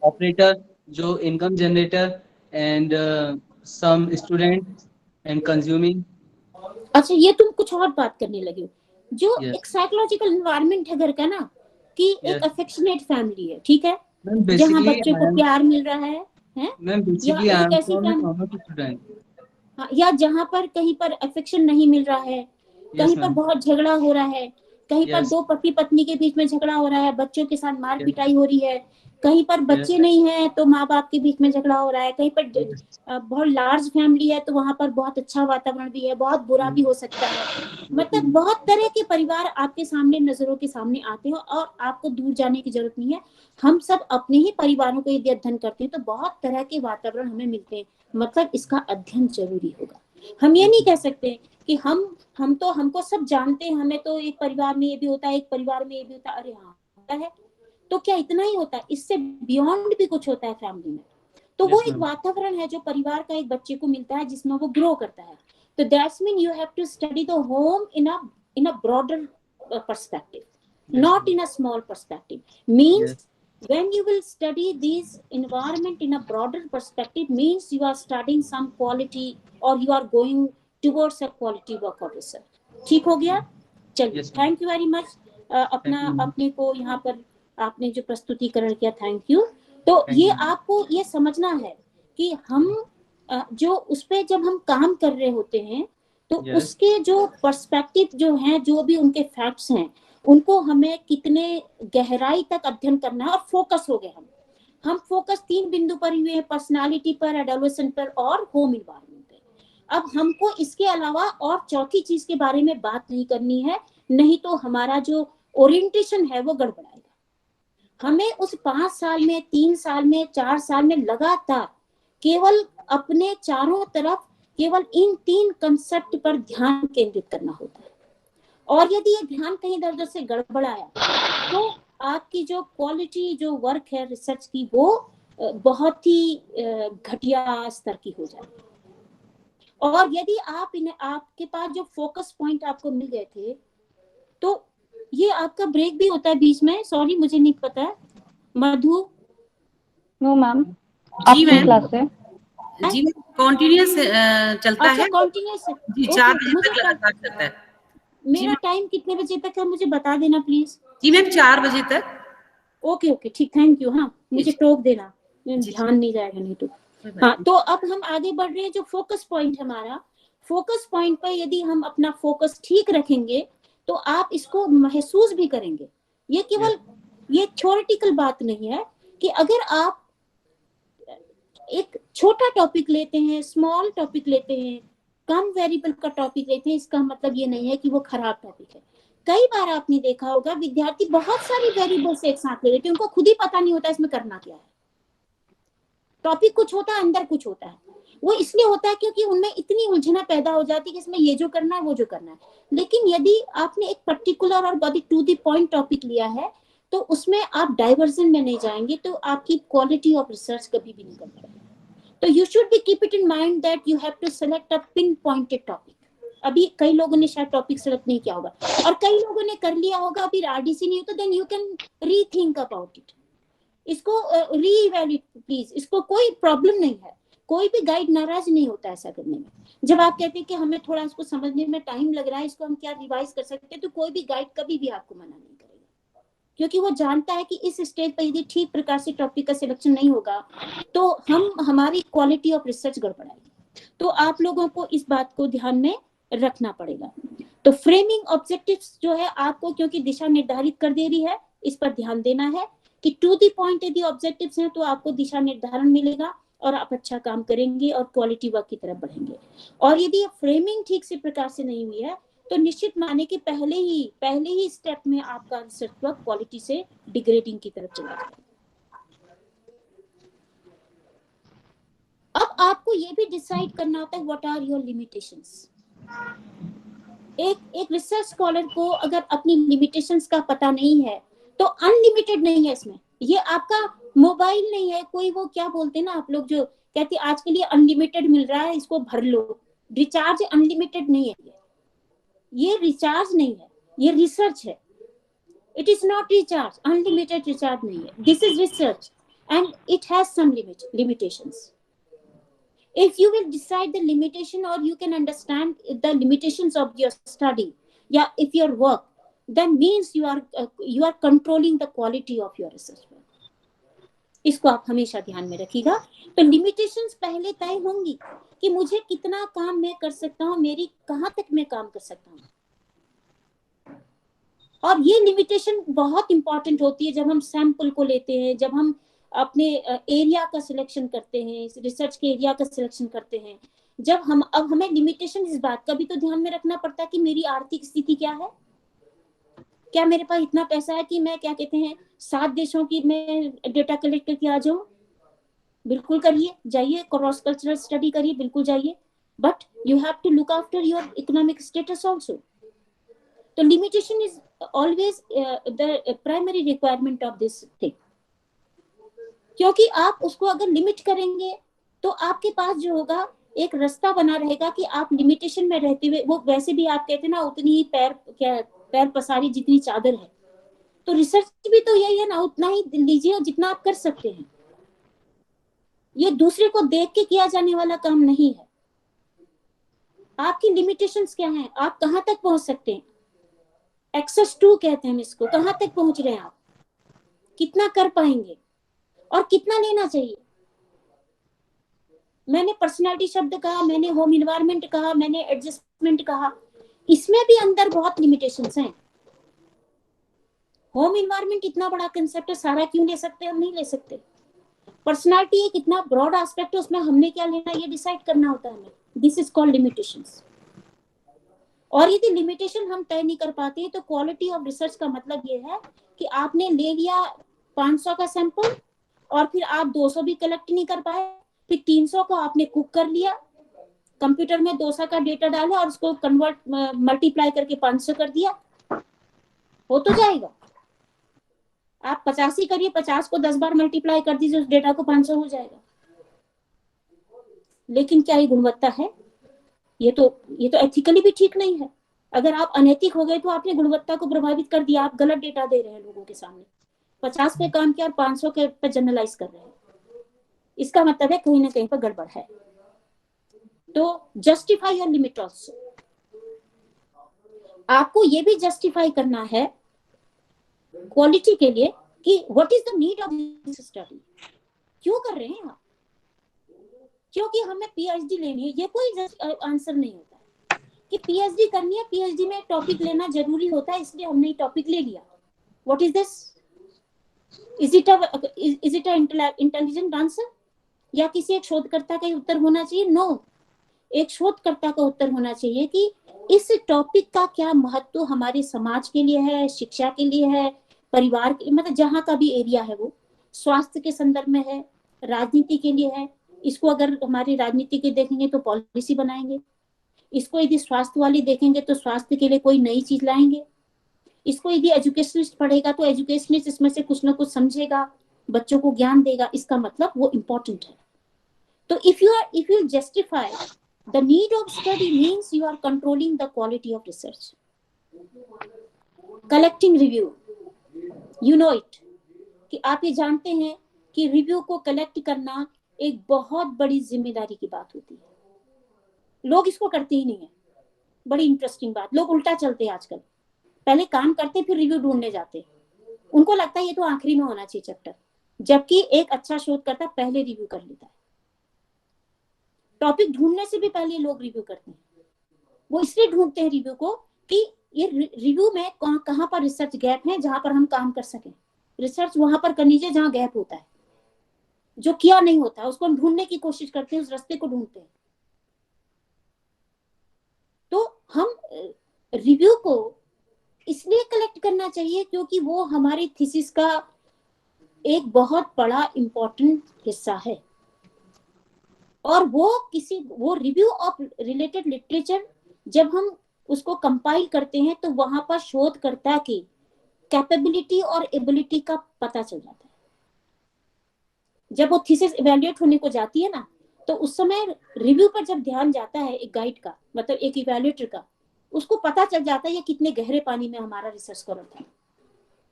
ऑपरेटर जो income generator and some student and consuming. अच्छा ये तुम कुछ और बात करने लगे हो। जो एक साइकोलॉजिकल इन्वायरमेंट है घर का ना, कि एक अफेक्शनेट फैमिली है, ठीक है, जहाँ बच्चों को प्यार मिल रहा है या एक ऐसी फैमिली, हाँ, या जहाँ पर कहीं पर अफेक्शन नहीं मिल रहा है, कहीं पर बहुत झगड़ा हो रहा है, कहीं पर दो पति पत्नी के बीच में झगड़ा हो रहा है, बच्चों के साथ मार पिटाई हो रही है, कहीं पर बच्चे नहीं है तो माँ बाप के बीच में झगड़ा हो रहा है, कहीं पर बहुत लार्ज फैमिली है तो वहां पर बहुत अच्छा वातावरण भी है, बहुत बुरा भी हो सकता है। मतलब बहुत तरह के परिवार आपके सामने, नजरों के सामने आते हैं और आपको दूर जाने की जरूरत नहीं है। हम सब अपने ही परिवारों को यदि अध्ययन करते हैं तो बहुत तरह के वातावरण हमें मिलते हैं। मतलब इसका अध्ययन जरूरी होगा। हम ये नहीं कह सकते कि हम तो हमको सब जानते हैं, हमें तो एक परिवार में ये भी होता है, एक परिवार में ये भी होता है। अरे हाँ होता है, तो क्या इतना ही होता है? इससे बियॉन्ड भी कुछ होता है फैमिली में। तो वो एक वातावरण है जो परिवार का एक बच्चे को मिलता है जिसमें वो ग्रो करता है। तो that's mean you have to study the home in a broader perspective, not in a small perspective. Means when you will study these environment in a broader perspective, means you are studying some quality or you are going towards a quality work officer. ठीक हो गया? चलिए, thank you very much. अपने को यहाँ पर आपने जो प्रस्तुतिकरण किया, थैंक यू। तो ये आपको ये समझना है कि हम जो उस पे जब हम काम कर रहे होते हैं तो उसके जो पर्सपेक्टिव जो हैं, जो भी उनके फैक्ट्स हैं, उनको हमें कितने गहराई तक अध्ययन करना है। और फोकस हो गए हम फोकस 3 बिंदु पर हुए हैं, पर्सनालिटी पर, एडोलेसेंट पर और होम इन्वायरमेंट पे। अब हमको इसके अलावा और चौथी चीज के बारे में बात नहीं करनी है, नहीं तो हमारा जो ओरिएंटेशन है वो गड़बड़ाएगा। हमें उस 5 साल में, 3 साल में, 4 साल में लगातार केवल अपने चारों तरफ केवल इन 3 कंसेप्ट पर ध्यान केंद्रित करना होता है। और यदि ये ध्यान कहीं इधर उधर से गड़बड़ाया तो आपकी जो क्वालिटी जो वर्क है रिसर्च की, वो बहुत ही घटिया स्तर की हो जाएगी। और यदि आपके पास जो फोकस पॉइंट आपको मिल गए थे, तो ये आपका ब्रेक भी होता है बीच में, सॉरी मुझे नहीं पता है। मधु? नो मैम, जी मैम, क्लास है जी कॉन्टिन्यूस चलता अच्छा, है कॉन्टिन्यूस जी, 4 बजे तक लगातार चलता है। मेरा टाइम कितने बजे तक है मुझे बता देना प्लीज। जी मैम, 4 बजे तक। ओके ओके, ठीक, थैंक यू। हाँ, मुझे टोक देना, ध्यान नहीं जाएगा नहीं तो। हाँ, तो अब हम आगे बढ़ रहे हैं। जो फोकस पॉइंट हमारा, फोकस पॉइंट पर यदि हम अपना फोकस ठीक रखेंगे तो आप इसको महसूस भी करेंगे। ये केवल ये थ्योरेटिकल बात नहीं है कि अगर आप एक छोटा टॉपिक लेते हैं, स्मॉल टॉपिक लेते हैं, कम वेरिएबल का टॉपिक लेते हैं, इसका मतलब ये नहीं है कि वो खराब टॉपिक है। कई बार आपने देखा होगा विद्यार्थी बहुत सारी वेरिएबल्स एक साथ ले लेते हैं, उनको खुद ही पता नहीं होता इसमें करना क्या है। टॉपिक कुछ होता है, अंदर कुछ होता है। वो इसलिए होता है क्योंकि उनमें इतनी उलझना पैदा हो जाती है कि इसमें ये जो करना है वो जो करना है। लेकिन यदि आपने एक पर्टिकुलर और बहुत टू द पॉइंट टॉपिक लिया है तो उसमें आप डाइवर्जन में नहीं जाएंगे, तो आपकी क्वालिटी ऑफ रिसर्च कभी भी नहीं कर पाएगी। तो you should be keep it in mind that you have to select a pinpointed topic. अभी कई लोगों ने शायद टॉपिक सेलेक्ट नहीं किया होगा और कई लोगों ने कर लिया होगा, अभी आरडीसी नहीं हो तो then you can rethink about it. इसको रीइवैल्यूएट प्लीज, इसको कोई प्रॉब्लम नहीं है, कोई भी गाइड नाराज नहीं होता ऐसा करने में। जब आप कहते हैं कि हमें थोड़ा इसको समझने में टाइम लग रहा है, इसको हम क्या रिवाइज कर सकते हैं, तो कोई भी गाइड कभी भी आपको मना नहीं करेगा, क्योंकि वो जानता है कि इस स्टेज पर यदि ठीक प्रकार से टॉपिक का सिलेक्शन नहीं होगा तो हमारी क्वालिटी ऑफ रिसर्च गड़बड़ाएगी। तो आप लोगों को इस बात को ध्यान में रखना पड़ेगा। तो फ्रेमिंग ऑब्जेक्टिव्स जो है आपको, क्योंकि दिशा निर्धारित कर दे रही है, इस पर ध्यान देना है कि टू द पॉइंट यदि ऑब्जेक्टिव्स हैं तो आपको दिशा निर्धारण मिलेगा और आप अच्छा काम करेंगे और क्वालिटी वर्क की तरफ बढ़ेंगे। और यदि फ्रेमिंग ठीक से प्रकार से नहीं हुई है तो निश्चित माने कि पहले ही स्टेप में आपका रिसर्च वर्क क्वालिटी से डिग्रेडिंग की तरफ चला जाएगा। अब आपको ये भी डिसाइड करना होता है व्हाट आर योर लिमिटेशंस। एक रिसर्च स्कॉलर को अगर अपनी लिमिटेशंस का पता नहीं है तो अनलिमिटेड नहीं है इसमें। ये आपका मोबाइल नहीं है, कोई वो क्या बोलते हैं ना आप लोग, जो कहते हैं आज के लिए अनलिमिटेड मिल रहा है इसको भर लो, रिचार्ज अनलिमिटेड नहीं है। ये रिचार्ज नहीं है, ये रिसर्च है। It is not recharge, unlimited recharge नहीं है। This is research and it has some limitations. If you will decide the limitation or you can understand the limitations of your study, yeah, if your work, then means you are controlling the quality of your research work. इसको आप हमेशा ध्यान में रखिएगा। तो limitations पहले तय होंगी कि मुझे कितना काम मैं कर सकता हूँ, मेरी कहाँ तक मैं काम कर सकता हूँ। और ये लिमिटेशन बहुत इंपॉर्टेंट होती है जब हम सैंपल को लेते हैं, जब हम अपने एरिया का सिलेक्शन करते हैं, रिसर्च के एरिया का सिलेक्शन करते हैं। जब अब हमें लिमिटेशन इस बात का भी तो ध्यान में रखना पड़ता है कि मेरी आर्थिक स्थिति क्या है, क्या मेरे पास इतना पैसा है कि मैं क्या कहते हैं 7 देशों की मैं डेटा कलेक्ट करके आ जाऊं। बिल्कुल करिए, जाइए क्रॉस कल्चरल स्टडी करिए, बिल्कुल जाइए, but you have to look after your economic status also. तो limitation is always the primary requirement of this thing, क्योंकि आप उसको अगर लिमिट करेंगे तो आपके पास जो होगा एक रास्ता बना रहेगा कि आप लिमिटेशन में रहते हुए, वो वैसे भी आप कहते हैं ना उतनी ही पैर पसारी जितनी चादर है। तो रिसर्च भी तो यही है ना, उतना ही लीजिए जितना आप कर सकते हैं। ये दूसरे को देख के किया जाने वाला काम नहीं है। आपकी लिमिटेशंस क्या हैं, आप कहाँ तक पहुंच सकते हैं। एक्सेस टू कहते हैं हम इसको। कहाँ तक पहुंच रहे हैं आप, कितना कर पाएंगे और कितना लेना चाहिए। मैंने पर्सनालिटी शब्द कहा, मैंने होम इन्वायरमेंट कहा, मैंने एडजस्टमेंट कहा, इसमें भी अंदर बहुत लिमिटेशंस हैं। होम इन्वायरमेंट इतना बड़ा कंसेप्ट है, सारा क्यों ले सकते, हम नहीं ले सकते। पर्सनालिटी एक इतना ब्रॉड एस्पेक्ट है, उसमें हमने क्या लेना ये डिसाइड करना होता है हमें। This is called limitations. और यदि लिमिटेशन हम तय नहीं कर पाते हैं तो क्वालिटी ऑफ रिसर्च का मतलब ये है कि आपने ले लिया 500 का सैंपल और फिर आप 200 भी कलेक्ट नहीं कर पाए, फिर 300 को आपने कुक कर लिया, कंप्यूटर में 200 का डेटा डाला और उसको कन्वर्ट मल्टीप्लाई करके 500 कर दिया, हो तो जाएगा। आप 50 ही करिए, 50 को 10 बार मल्टीप्लाई कर दीजिए, उस डेटा को 500 हो जाएगा। लेकिन क्या ये गुणवत्ता है? ये तो एथिकली भी ठीक नहीं है। अगर आप अनैतिक हो गए तो आपने गुणवत्ता को प्रभावित कर दिया, आप गलत डेटा दे रहे हैं लोगों के सामने। 50 पे काम किया और 500 के पे जनरलाइज कर रहे हैं, इसका मतलब है कहीं ना कहीं पर गड़बड़ है। तो जस्टिफाई योर लिमिट ऑल्सो। आपको ये भी जस्टिफाई करना है क्वालिटी के लिए कि what is the need of this study, क्यों कर रहे हैं आप। क्योंकि हमें पीएचडी लेनी है, ये कोई आंसर नहीं होता है कि पीएचडी करनी है, पीएचडी में टॉपिक लेना जरूरी होता है इसलिए हमने टॉपिक ले लिया। What is this? Is it a intelligent answer? या किसी एक शोधकर्ता का उत्तर होना चाहिए? नो, एक शोधकर्ता का उत्तर होना चाहिए कि इस टॉपिक का क्या महत्व हमारे समाज के लिए है, शिक्षा के लिए है, परिवार के, मतलब जहाँ का भी एरिया है वो, स्वास्थ्य के संदर्भ में है, राजनीति के लिए है। इसको अगर हमारी राजनीति के देखेंगे तो पॉलिसी बनाएंगे, इसको यदि स्वास्थ्य वाली देखेंगे तो स्वास्थ्य के लिए कोई नई चीज लाएंगे, इसको यदि एजुकेशनिस्ट पढ़ेगा तो एजुकेशनिस्ट इसमें से कुछ ना कुछ समझेगा, बच्चों को ज्ञान देगा, इसका मतलब वो इम्पोर्टेंट है। तो if you justify the need of study means you are controlling the quality of research. Collecting review, you know it, कि आप ये जानते हैं कि रिव्यू को कलेक्ट करना एक बहुत बड़ी जिम्मेदारी की बात होती है। लोग इसको करते ही नहीं है। बड़ी इंटरेस्टिंग बात, लोग उल्टा चलते हैं आजकल, पहले काम करते फिर रिव्यू ढूंढने जाते। उनको लगता है ये तो आखिरी में होना चाहिए चैप्टर, जबकि एक अच्छा शोधकर्ता पहले रिव्यू कर लेता है। टॉपिक ढूंढने से भी पहले लोग रिव्यू करते हैं। वो इसलिए ढूंढते हैं रिव्यू को कि ये रिव्यू में कहाँ पर रिसर्च गैप है जहां पर हम काम कर सकें। रिसर्च वहां पर करनी चाहिए जहां गैप होता है, जो किया नहीं होता उसको हम ढूंढने की कोशिश करते हैं, उस रास्ते को ढूंढते हैं। तो हम रिव्यू को इसलिए कलेक्ट करना चाहिए क्योंकि वो हमारी थीसिस का एक बहुत बड़ा इंपॉर्टेंट हिस्सा है। और वो रिव्यू ऑफ रिलेटेड लिटरेचर जब हम उसको कंपाइल करते हैं तो वहां पर शोधकर्ता की कैपेबिलिटी और एबिलिटी का पता चल जाता है। जब वो थीसिस इवैल्यूएट होने को जाती है ना, तो उस समय रिव्यू पर जब ध्यान जाता है एक गाइड का, मतलब एक इवैल्यूएटर का, उसको पता चल जाता है ये कितने गहरे पानी में हमारा रिसर्च कर रहा था,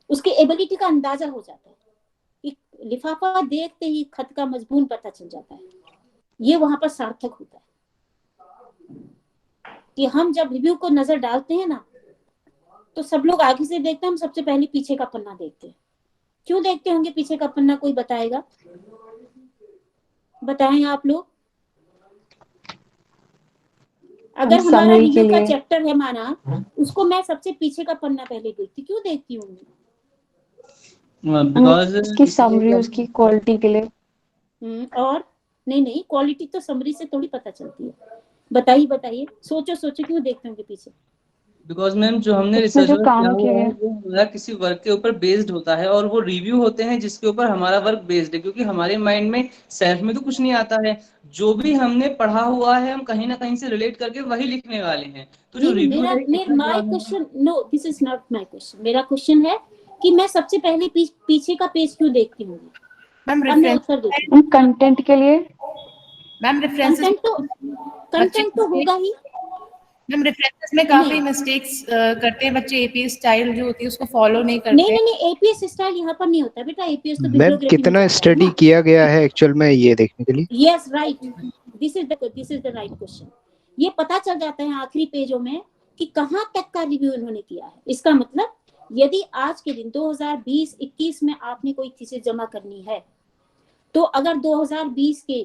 उसकी एबिलिटी का अंदाजा हो जाता है। लिफाफा देखते ही खत का मजमून पता चल जाता है। ये वहां पर सार्थक होता है कि हम जब रिव्यू को नजर डालते हैं ना, तो सब लोग आगे से देखते हैं, हम सबसे पहले पीछे का पन्ना देखते हैं। क्यों देखते होंगे पीछे का पन्ना, कोई बताएगा? बताएं आप लोग। अगर हमारा रिव्यू का चैप्टर है माना, उसको मैं सबसे पीछे का पन्ना पहले देखती। क्यों देखती हूँ? उसकी समरी, उसकी क्वालिटी के लिए। और नहीं, क्वालिटी तो समरी से थोड़ी पता चलती है। बताइए, सोचो क्यों देखते होंगे पीछे? बिकॉज मैम जो हमने रिसर्च किया हुआ है वो हमारा किसी वर्क के ऊपर बेस्ड होता है, और वो रिव्यू होते हैं जिसके ऊपर हमारा वर्क बेस्ड है, क्योंकि हमारे माइंड में सेल्फ में तो कुछ नहीं आता है। जो भी हमने पढ़ा हुआ है हम कहीं ना कहीं से रिलेट करके वही लिखने वाले हैं। तो जो review my question, no this is not my question. मेरा क्वेश्चन है कि मैं सबसे पहले पीछे का पेज क्यों देखती हूँ? कंटेंट के लिए मैम। कंटेंट तो होगा ही मैम। रेफरेंसेस में काफी मिस्टेक्स करते हैं बच्चे। एपीएस स्टाइल जो होती है उसको फॉलो नहीं करते। नहीं, एपीएस स्टाइल यहाँ पर नहीं होता बेटा। एपीएस तो मैम कितना स्टडी किया गया है एक्चुअल में, ये देखने के लिए। Yes right, this is the right question. ये पता चल जाता है आखिरी पेजों में कि कहाँ तक का रिव्यू इन्होंने किया है। इसका मतलब यदि आज के दिन 2020-21 में आपने कोई थीसिस जमा करनी है, तो अगर 2020 के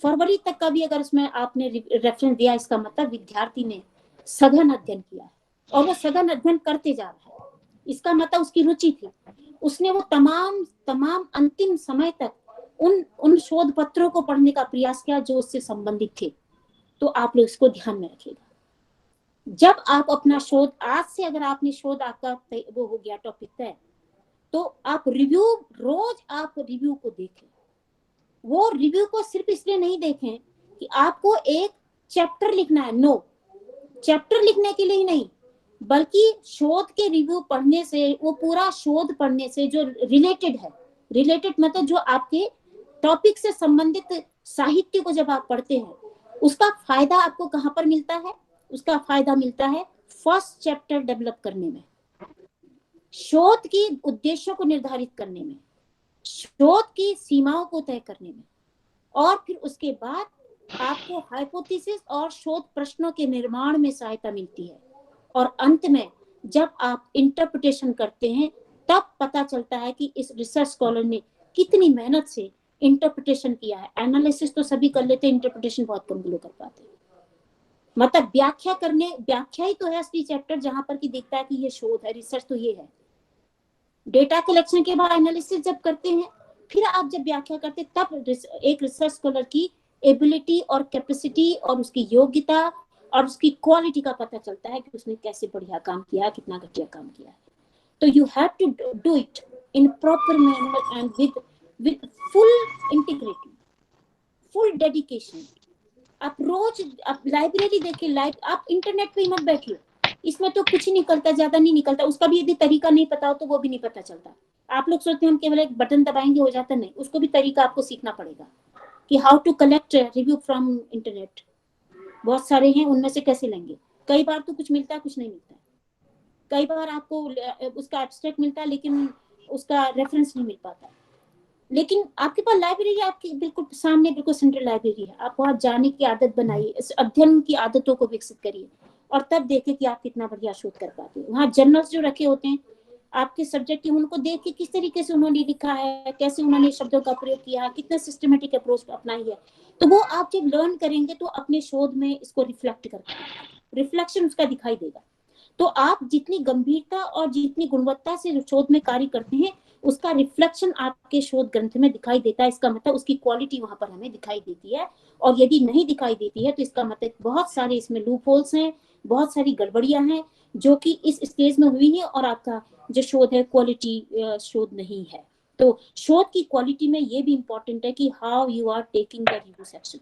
फरवरी तक का भी अगर उसमें आपने रेफरेंस दिया, इसका मतलब विद्यार्थी ने सघन अध्ययन किया है और वो सघन अध्ययन करते जा रहा है। इसका मतलब उसकी रुचि थी, उसने वो तमाम अंतिम समय तक उन शोध पत्रों को पढ़ने का प्रयास किया जो उससे संबंधित थे। तो आप लोग इसको ध्यान में रखिएगा। जब आप अपना शोध, आज से अगर आपने शोध आपका वो हो गया टॉपिक तय, तो आप रोज आप रिव्यू को देखें। वो रिव्यू को सिर्फ इसलिए नहीं देखें कि आपको एक चैप्टर लिखना है, नो, चैप्टर लिखने के लिए ही नहीं, बल्कि शोध के रिव्यू पढ़ने से, वो पूरा शोध पढ़ने से जो रिलेटेड मतलब जो आपके टॉपिक से संबंधित साहित्य को जब आप पढ़ते हैं, उसका फायदा आपको कहां पर मिलता है? उसका फायदा मिलता है फर्स्ट चैप्टर डेवलप करने में, शोध की उद्देश्यों को निर्धारित करने में, शोध की सीमाओं को तय करने में, और फिर उसके बाद आपको हाइपोथेसिस और शोध प्रश्नों के निर्माण में सहायता मिलती है। और अंत में जब आप इंटरप्रिटेशन करते हैं, तब पता चलता है कि इस रिसर्च स्कॉलर ने कितनी मेहनत से इंटरप्रिटेशन किया है। एनालिसिस तो सभी कर लेते हैं, इंटरप्रिटेशन बहुत कम लोग कर पाते हैं। मतलब व्याख्या ही तो है असली चैप्टर, जहां पर कि देखता है कि ये शोध है, रिसर्च तो ये है। डेटा कलेक्शन के बाद एनालिसिस जब करते हैं, फिर आप जब व्याख्या करते हैं, तब एक रिसर्च स्कॉलर की एबिलिटी और कैपेसिटी और उसकी योग्यता और उसकी क्वालिटी का पता चलता है कि उसने कैसे बढ़िया काम किया, कितना घटिया काम किया है। तो you have to do it in proper manner and with full integrity, full dedication. आप रोज आप लाइब्रेरी देखिए, आप इंटरनेट पे मत बैठिए, इसमें तो कुछ निकलता, ज्यादा नहीं निकलता। उसका भी यदि तरीका नहीं पता हो तो वो भी नहीं पता चलता। आप लोग सोचते हैं हम केवल एक बटन दबाएंगे हो जाता, नहीं, उसको भी तरीका आपको सीखना पड़ेगा कि how to collect review from internet. बहुत सारे हैं, उनमें से कैसे लेंगे? कई बार तो कुछ मिलता है, कुछ नहीं मिलता है। कई बार आपको उसका एब्स्ट्रैक्ट मिलता है लेकिन उसका रेफरेंस नहीं मिल पाता। लेकिन आपके पास लाइब्रेरी, आपके बिल्कुल सामने बिल्कुल सेंट्रल लाइब्रेरी है। आप वहां जाने की आदत बनाइए, इस अध्ययन की आदतों को विकसित करिए, और तब देखें कि आप कितना बढ़िया शोध कर पाते हैं। वहाँ जर्नल्स जो रखे होते हैं आपके सब्जेक्ट के, उनको देख के किस तरीके से उन्होंने लिखा है, कैसे उन्होंने शब्दों का प्रयोग किया, कितना सिस्टमेटिक अप्रोच अपनाई है, तो वो आप जब लर्न करेंगे तो अपने शोध में इसको रिफ्लेक्ट कर पाएंगे, रिफ्लेक्शन उसका दिखाई देगा। तो आप जितनी गंभीरता और जितनी गुणवत्ता से शोध में कार्य करते हैं, उसका रिफ्लेक्शन आपके शोध ग्रंथ में दिखाई देता है। इसका मतलब उसकी क्वालिटी वहां पर हमें दिखाई देती है। और यदि नहीं दिखाई देती है तो इसका मतलब बहुत सारे इसमें लूप होल्स हैं, बहुत सारी गड़बड़ियां हैं जो कि इस स्टेज में हुई है, और आपका जो शोध है क्वालिटी शोध नहीं है। तो शोध की क्वालिटी में ये भी इंपॉर्टेंट है कि how you are taking the review section,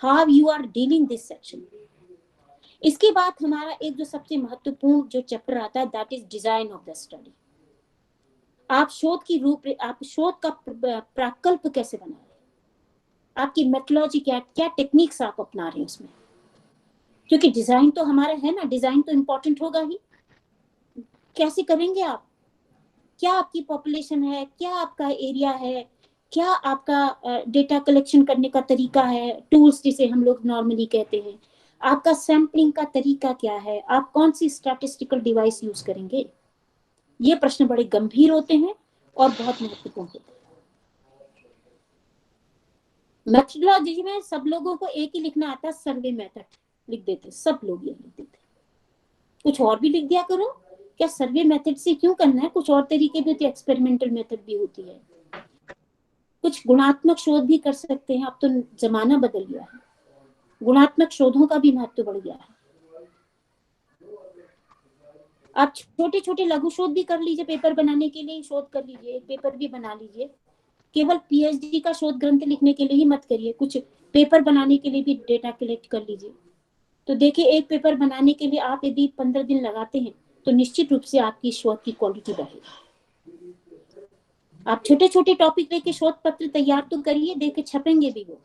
how you are dealing this section. इसके बाद हमारा एक जो सबसे महत्वपूर्ण जो चैप्टर आता है, that is design of the study. आप शोध की आप शोध का प्रकल्प कैसे बना रहे हैं, आपकी मेथोडोलॉजी क्या टेक्निक्स आप अपना रहे हैं उसमें, क्योंकि डिजाइन तो हमारा है ना, डिजाइन तो इम्पोर्टेंट होगा ही। कैसे करेंगे आप? क्या आपकी पॉपुलेशन है, क्या आपका एरिया है, क्या आपका डेटा कलेक्शन करने का तरीका है, टूल्स जिसे हम लोग नॉर्मली कहते हैं, आपका सैम्पलिंग का तरीका क्या है, आप कौन सी स्टैटिस्टिकल डिवाइस यूज करेंगे? ये प्रश्न बड़े गंभीर होते हैं और बहुत महत्वपूर्ण होते हैं। मेथोडोलॉजी में सब लोगों को एक ही लिखना आता है, सर्वे मेथड लिख देते, सब लोग ये लिख देते। कुछ और भी लिख दिया करो। क्या सर्वे मेथड से क्यों करना है? कुछ और तरीके भी होते हैं, एक्सपेरिमेंटल मेथड भी होती है, कुछ गुणात्मक शोध भी कर सकते हैं। अब तो जमाना बदल गया है, गुणात्मक शोधों का भी महत्व बढ़ गया है। आप छोटे छोटे लघु शोध भी कर लीजिए, पेपर बनाने के लिए शोध कर लीजिए, एक पेपर भी बना लीजिए। केवल पीएचडी का शोध ग्रंथ लिखने के लिए ही मत करिए, कुछ पेपर बनाने के लिए भी डेटा कलेक्ट कर लीजिए। तो देखिए, एक पेपर बनाने के लिए आप यदि 15 दिन लगाते हैं तो निश्चित रूप से आपकी शोध की क्वालिटी बढ़ेगी। आप छोटे छोटे टॉपिक लेके शोध पत्र तैयार तो करिए, देखे छपेंगे भी वो।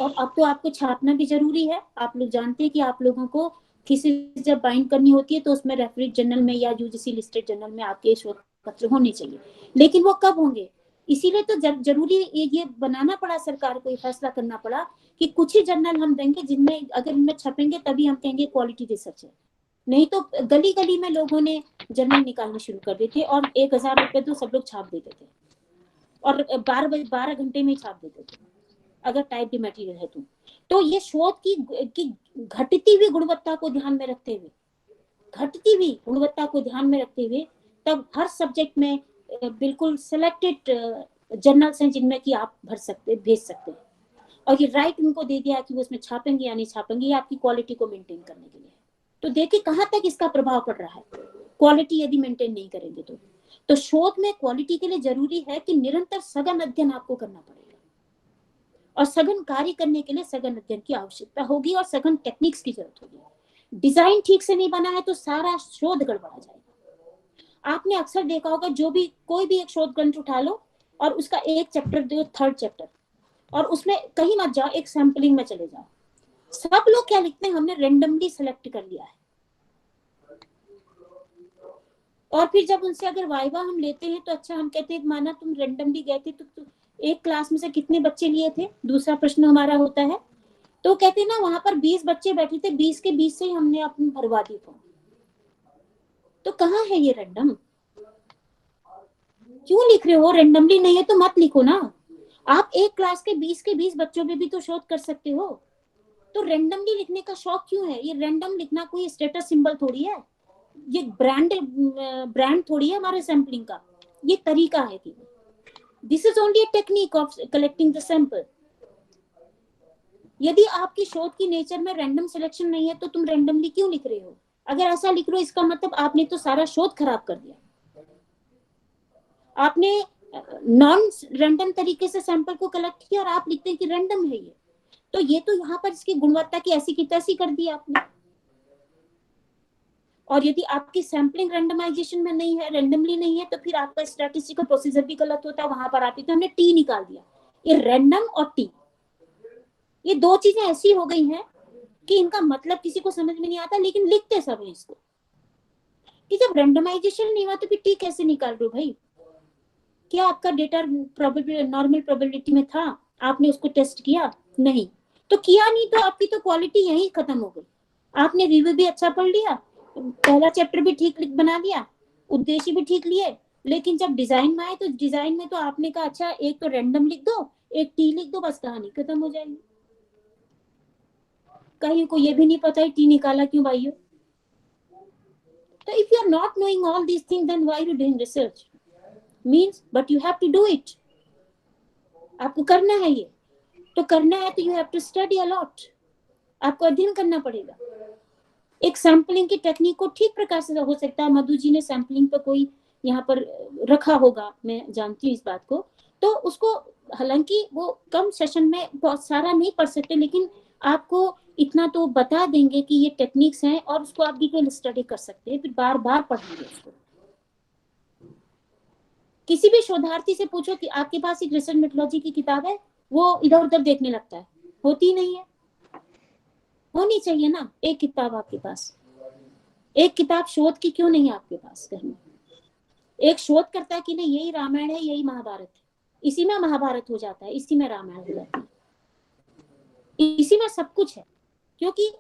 और अब तो आपको छापना भी जरूरी है। आप लोग जानते हैं कि आप लोगों को थीसिस जब बाइंड करनी होती है तो उसमें रेफरेंस जर्नल में या यूजीसी लिस्टेड जर्नल में आपके शोध पत्र होने चाहिए। लेकिन वो कब होंगे? इसीलिए तो जरूरी ये बनाना पड़ा, सरकार को ये फैसला करना पड़ा कि कुछ ही जर्नल हम देंगे जिनमें अगर इनमें छपेंगे तभी हम कहेंगे क्वालिटी रिसर्च है। नहीं तो गली गली में लोगों ने जर्नल निकालने शुरू कर दिए थे और 1000 रुपए तो सब लोग छाप देते थे और 12 घंटे में छाप देते थे अगर टाइप डी मटेरियल है तो ये शोध की घटती हुई गुणवत्ता को ध्यान में रखते हुए तब हर सब्जेक्ट में बिल्कुल सिलेक्टेड जर्नल्स हैं जिनमें कि आप भेज सकते हैं और ये राइट उनको दे दिया कि वो उसमें छापेंगे या नहीं छापेंगे, ये आपकी क्वालिटी को मेंटेन करने के लिए। तो देखिए कहाँ तक इसका प्रभाव पड़ रहा है। क्वालिटी यदि मेंटेन नहीं करेंगे तो शोध में क्वालिटी के लिए जरूरी है कि निरंतर सघन अध्ययन आपको करना पड़ेगा और सघन कार्य करने के लिए सघन अध्ययन की आवश्यकता होगी और सघन टेक्निक्स की जरूरत होगी। डिजाइन ठीक से नहीं बना है तो सारा शोध गड़बड़ा जाएगा। आपने अक्सर देखा होगा कोई भी एक शोध ग्रंथ उठा लो और उसका एक चैप्टर दो, थर्ड चैप्टर, और उसमें कहीं मत जाओ, एक सैंपलिंग में चले जाओ। सब लोग क्या लिखते हैं, हमने रेंडमली सेलेक्ट कर लिया है। और फिर जब उनसे अगर वाइवा हम लेते हैं तो अच्छा हम कहते हैं माना तुम रेंडमली गए थे तो एक क्लास में से कितने बच्चे लिए थे, दूसरा प्रश्न हमारा होता है तो कहते हैं ना वहां पर 20 बच्चे बैठे थे, 20 के 20 से ही हमने अपनी भरवा दी फॉर्म। तो कहाँ है ये रैंडम? क्यों लिख रहे हो? रैंडमली नहीं है तो मत लिखो ना। आप एक क्लास के 20 बच्चों में भी तो शोध कर सकते हो। तो रैंडमली लिखने का शौक क्यों है? ये रैंडम लिखना कोई स्टेटस सिंबल थोड़ी है, ये ब्रांड थोड़ी है हमारे सैंपलिंग का, ये तरीका है कि this is only a technique of collecting the sample. यदि आपकी शोध की नेचर में रैंडम सिलेक्शन नहीं है तो तुम रैंडमली क्यों लिख रहे हो? अगर ऐसा लिख रहे हो इसका मतलब आपने तो सारा शोध खराब कर दिया। आपने नॉन रैंडम तरीके से सैंपल को कलेक्ट किया और आप लिखते हैं कि रैंडम है ये, तो ये तो यहाँ पर इसकी गुणवत्ता की ऐसी की तैसी कर दी आपने। और यदि आपकी सैंपलिंग रैंडमाइजेशन में नहीं है, रैंडमली नहीं है, तो फिर आपका स्टैटिस्टिकल प्रोसीजर भी गलत होता है। वहां पर आप तो हमने टी निकाल दिया। ये रैंडम और टी, ये दो चीजें ऐसी हो गई हैं कि इनका मतलब किसी को समझ में नहीं आता, लेकिन लिखते सब है इसको कि जब रैंडमाइजेशन नहीं हुआ तो फिर टी कैसे निकाल रहे हो भाई? क्या आपका डेटा नॉर्मल प्रोबेबिलिटी में था? आपने उसको टेस्ट किया? नहीं। तो किया नहीं तो आपकी तो क्वालिटी यहीं खत्म हो गई। आपने रिव्यू भी अच्छा पढ़ लिया, पहला चैप्टर भी ठीक बना लिया, उद्देश्य भी ठीक लिए, लेकिन जब डिजाइन में आए तो डिजाइन में तो आपने कहा अच्छा एक तो रैंडम लिख दो, एक टी लिख दो, बस कहानी खत्म हो जाएगी। कहीं को ये भी नहीं पता है टी निकाला क्यों भाइयों। तो if you are not knowing all these things then why you doing research means, but you have to do it. आपको करना है ये, तो करना है तो you have to study a lot. आपको अध्ययन करना पड़ेगा। एक सैंपलिंग की टेक्निक को ठीक प्रकार से हो सकता है मधु जी ने सैंपलिंग पर कोई यहाँ पर रखा होगा, मैं जानती हूँ इस बात को, तो उसको हालांकि वो कम सेशन में बहुत सारा नहीं पढ़ सकते, लेकिन आपको इतना तो बता देंगे कि ये टेक्निक्स हैं और उसको आप डिटेल स्टडी कर सकते हैं, फिर बार बार पढ़ेंगे उसको। किसी भी शोधार्थी से पूछो कि आपके पास एक रिसर्च मेथोडोलॉजी की किताब है, वो इधर उधर देखने लगता है, होती नहीं है। होनी चाहिए ना एक किताब आपके पास। एक किताब शोध की क्यों नहीं आपके पास? कहीं एक शोध करता है कि नहीं यही रामायण है, यही महाभारत है, इसी में महाभारत हो जाता है, इसी में रामायण हो जाता है, इसी में सब कुछ है, क्योंकि